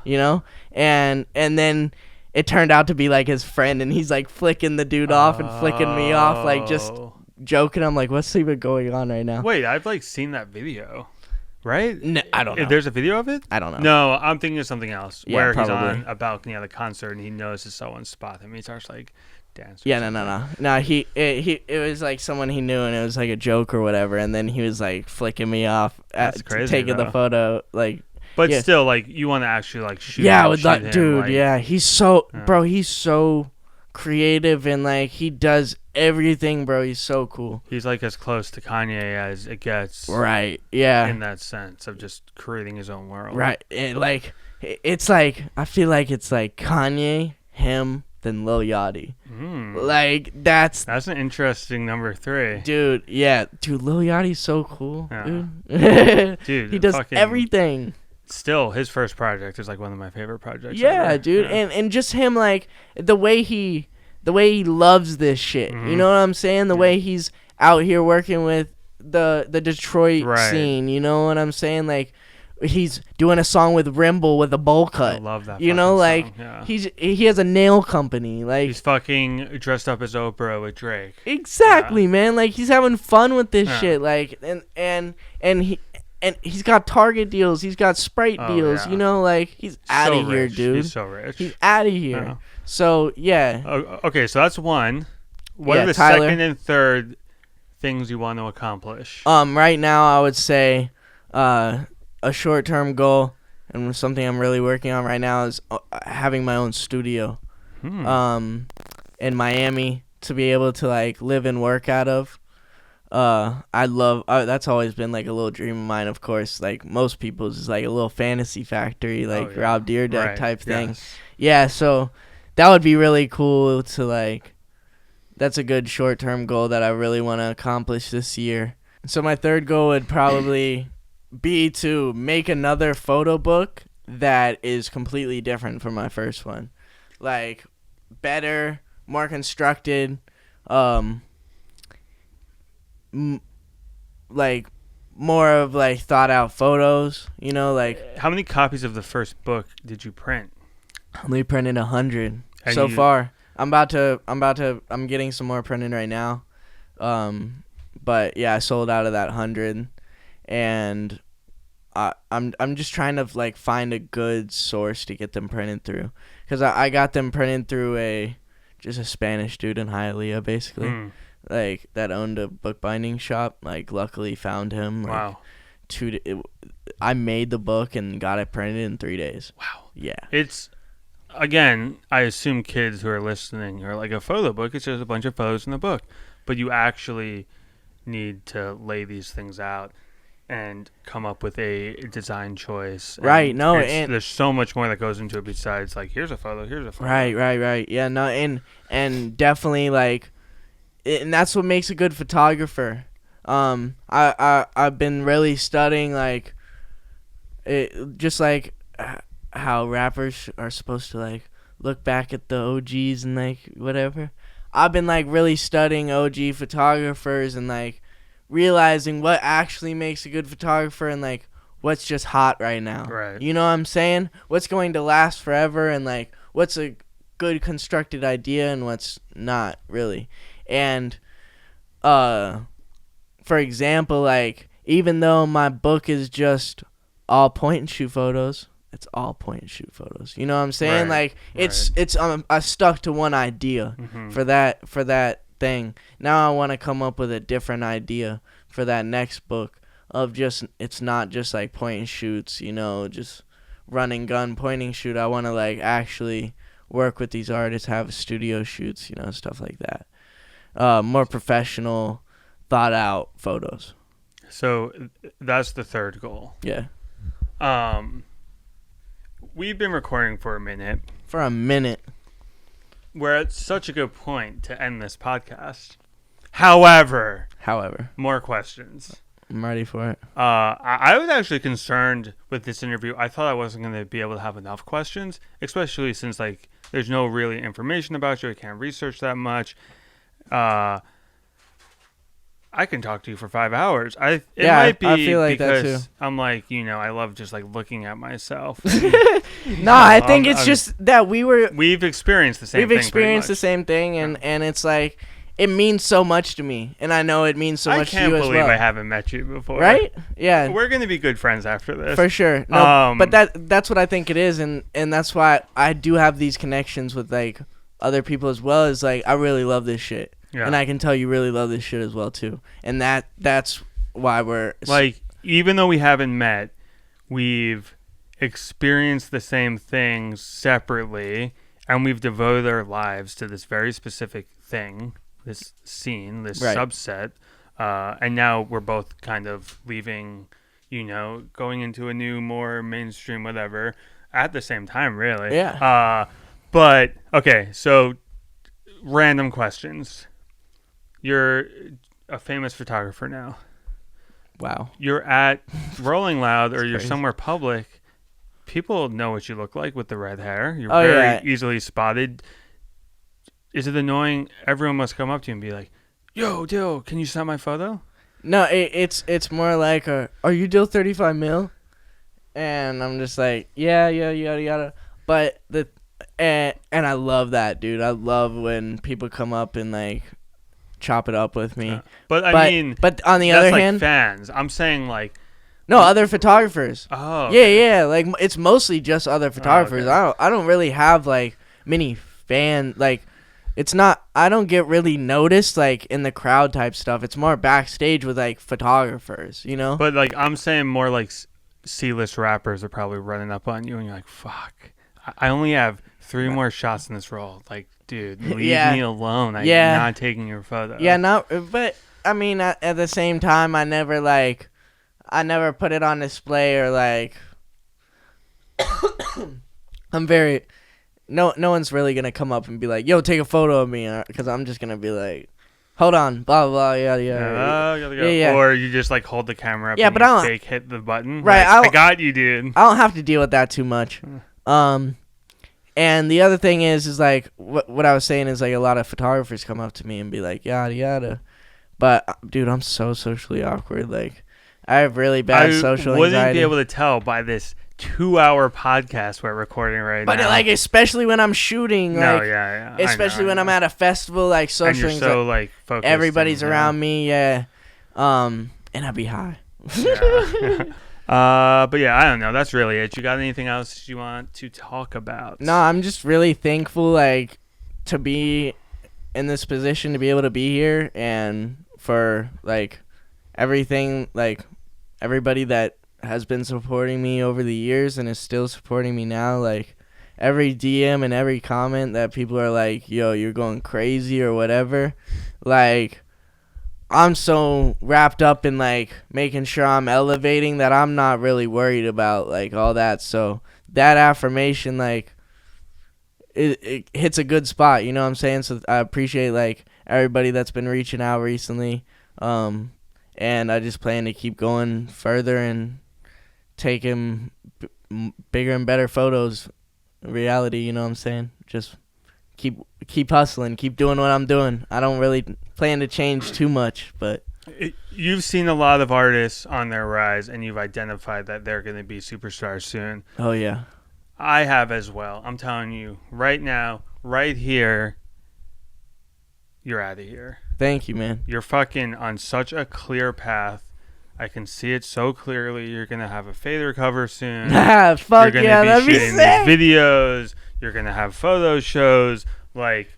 you know? And then it turned out to be, like, his friend, and he's, like, flicking the dude off and flicking me off, like, just joking. I'm like, what's even going on right now? Wait, I've, like, seen that video, right? No, I don't know. There's a video of it? I don't know. No, I'm thinking of something else, where probably. he's on a balcony at a concert, and he notices someone spot him. He starts, like, dancing. Yeah, no. It was, like, someone he knew, and it was, like, a joke or whatever, and then he was, like, flicking me off That's crazy, taking the photo, like... But still, like, you want to actually, like, shoot yeah, him. with that him, dude, like, yeah. He's so... Bro, he's so creative, and, like, he does everything, bro. He's so cool. He's, like, as close to Kanye as it gets. Right, yeah. In that sense of just creating his own world. Right. It's like... I feel like it's, like, Kanye, him... than Lil Yachty. Like, that's an interesting number 3. Dude, yeah. Dude, Lil Yachty's so cool, dude. Dude, he does everything. Still, his first project is, like, one of my favorite projects Yeah, ever. dude. Yeah. And just him, like, the way he loves this shit. You know what I'm saying? The way he's out here working with the Detroit scene. You know what I'm saying? Like, he's doing a song with Rimble with a bowl cut. I love that. You know, like song. Yeah. he has a nail company. Like, he's fucking dressed up as Oprah with Drake. Exactly, man. Like, he's having fun with this shit. Like, and he's got Target deals. He's got Sprite deals. Yeah. You know, like, he's out of here, dude. He's so rich. He's out of here. Yeah. So yeah. Okay, so that's 1. What are the Tyler. second and third things you want to accomplish? Right now, I would say, a short-term goal and something I'm really working on right now is having my own studio in Miami to be able to like live and work out of. That's always been like a little dream of mine, of course, like most people's, is like a little fantasy factory, like Rob Deerdeck type thing. Yeah, so that would be really cool to like, that's a good short-term goal that I really want to accomplish this year. So my third goal would probably be to make another photo book that is completely different from my first one, like better, more constructed, like more of like thought out photos, you know, like. How many copies of the first book did you print? I only printed 100 so far. I'm getting some more printed right now, but yeah, I sold out of that 100. And I'm just trying to like find a good source to get them printed through, because I got them printed through a Spanish dude in Hialeah, basically, like that owned a bookbinding shop. Like, luckily found him. Like, wow. I made the book and got it printed in 3 days. Wow. Yeah. It's, again, I assume kids who are listening are like, a photo book, it's just a bunch of photos in the book, but you actually need to lay these things out. and come up with a design choice. Right. And No, and there's so much more that goes into it besides like here's a photo. Right. Yeah. No, and definitely like, and that's what makes a good photographer. I've been really studying like, just like how rappers are supposed to like look back at the OGs and like whatever. I've been like really studying OG photographers and like realizing what actually makes a good photographer and like what's just hot right now. Right. You know what I'm saying? What's going to last forever and like what's a good constructed idea and what's not really. And for example, like even though my book is just all point and shoot photos, it's all point and shoot photos. You know what I'm saying? Right. Like it's I stuck to one idea for that thing. Now I want to come up with a different idea for that next book of just it's not just like point and shoots, you know, just run and gun point and shoot. I want to like actually work with these artists, have studio shoots, you know, stuff like that. More professional, thought out photos. So that's the third goal. Yeah. We've been recording for a minute. For a minute. We're at such a good point to end this podcast. However, more questions. I'm ready for it. I was actually concerned with this interview. I thought I wasn't going to be able to have enough questions, especially since like there's no really information about you. I can't research that much. I can talk to you for 5 hours. It might be I feel like because that too. I'm like, you know, I love just like looking at myself. No, I think it's just that we've experienced the same thing. We've experienced the same thing, and it's like it means so much to me, and I know it means so much to you as well. I can't believe I haven't met you before. Right? Yeah. We're gonna be good friends after this. For sure. No, but that's what I think it is, and that's why I do have these connections with like other people as well. Is like I really love this shit. Yeah. And I can tell you really love this shit as well too. And that's why we're like, even though we haven't met, we've experienced the same things separately, and we've devoted our lives to this very specific thing, this scene, this subset. And now we're both kind of leaving, you know, going into a new, more mainstream whatever at the same time, really. Yeah. But okay, so random questions. You're a famous photographer now. Wow. You're at Rolling Loud or you're crazy. Somewhere public. People know what you look like with the red hair. You're very easily spotted. Is it annoying? Everyone must come up to you and be like, yo, Dill, can you snap my photo? No, it's more like, are you DILL35MM? And I'm just like, yeah, yada. But and I love that, dude. I love when people come up and like chop it up with me. Yeah. But I mean, but on the other hand, fans. I'm saying like, no, other photographers. Oh, okay. Yeah. Like it's mostly just other photographers. Oh, okay. I don't really have like many like. It's not. I don't get really noticed like in the crowd type stuff. It's more backstage with like photographers, you know. But like I'm saying, more like C-list rappers are probably running up on you, and you're like, "Fuck, I only have 3 more shots in this roll." Like, dude, leave me alone. I'm not taking your photo. Yeah, but I mean, at the same time, I never put it on display or like. I'm very. No one's really gonna come up and be like, "Yo, take a photo of me," because I'm just gonna be like, "Hold on, blah blah, yada yada." Yeah. Or you just like hold the camera up. Yeah, and but you I don't fake hit the button. Right, like, I got you, dude. I don't have to deal with that too much. And the other thing is like what I was saying is like a lot of photographers come up to me and be like, yada yada, but dude, I'm so socially awkward. Like I have really bad social anxiety. I wouldn't be able to tell by this 2-hour podcast we're recording right now. But like, especially when I'm shooting, like, yeah. Especially when I'm at a festival, like social. And you're so like focused. Everybody's around me, and I'd be high. Yeah. But yeah, I don't know. That's really it. You got anything else you want to talk about? No, I'm just really thankful, like, to be in this position, to be able to be here, and for like everything, like everybody that has been supporting me over the years and is still supporting me now. Like every DM and every comment that people are like, yo, you're going crazy or whatever, like I'm so wrapped up in like making sure I'm elevating that I'm not really worried about like all that. So that affirmation, like, it hits a good spot, you know what I'm saying? So I appreciate like everybody that's been reaching out recently. And I just plan to keep going further and taking bigger and better photos. Reality, you know what I'm saying? Just keep hustling, keep doing what I'm doing. I don't really plan to change too much, but you've seen a lot of artists on their rise, and you've identified that they're going to be superstars soon. Oh yeah, I have as well. I'm telling you right now, right here, you're out of here. Thank you, man. You're fucking on such a clear path. I can see it so clearly. You're going to have a fader cover soon. Fuck You're yeah, going to be that'd be shooting sick. these videos. You're going to have photo shows. Like,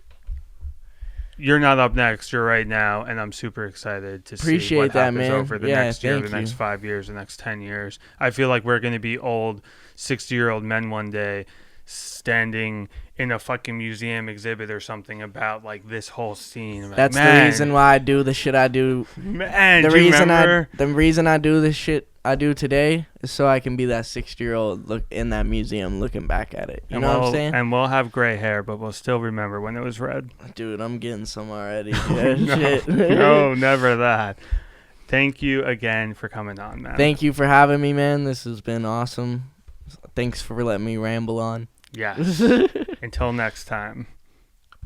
you're not up next. You're right now. And I'm super excited to see what that, happens man. over the Yeah, next year, the thank next you. 5 years, the next 10 years. I feel like we're going to be old 60-year-old men one day standing in a fucking museum exhibit or something about like this whole scene. Like, That's the reason why I do the shit I do. Man, The do you reason remember? the reason I do this shit I do today is so I can be that 60-year-old look in that museum looking back at it. You know what I'm saying? And we'll have gray hair, but we'll still remember when it was red. Dude, I'm getting some already. Yeah, No, shit. no, never that. Thank you again for coming on, man. Thank you for having me, man. This has been awesome. Thanks for letting me ramble on. Yes. Until next time.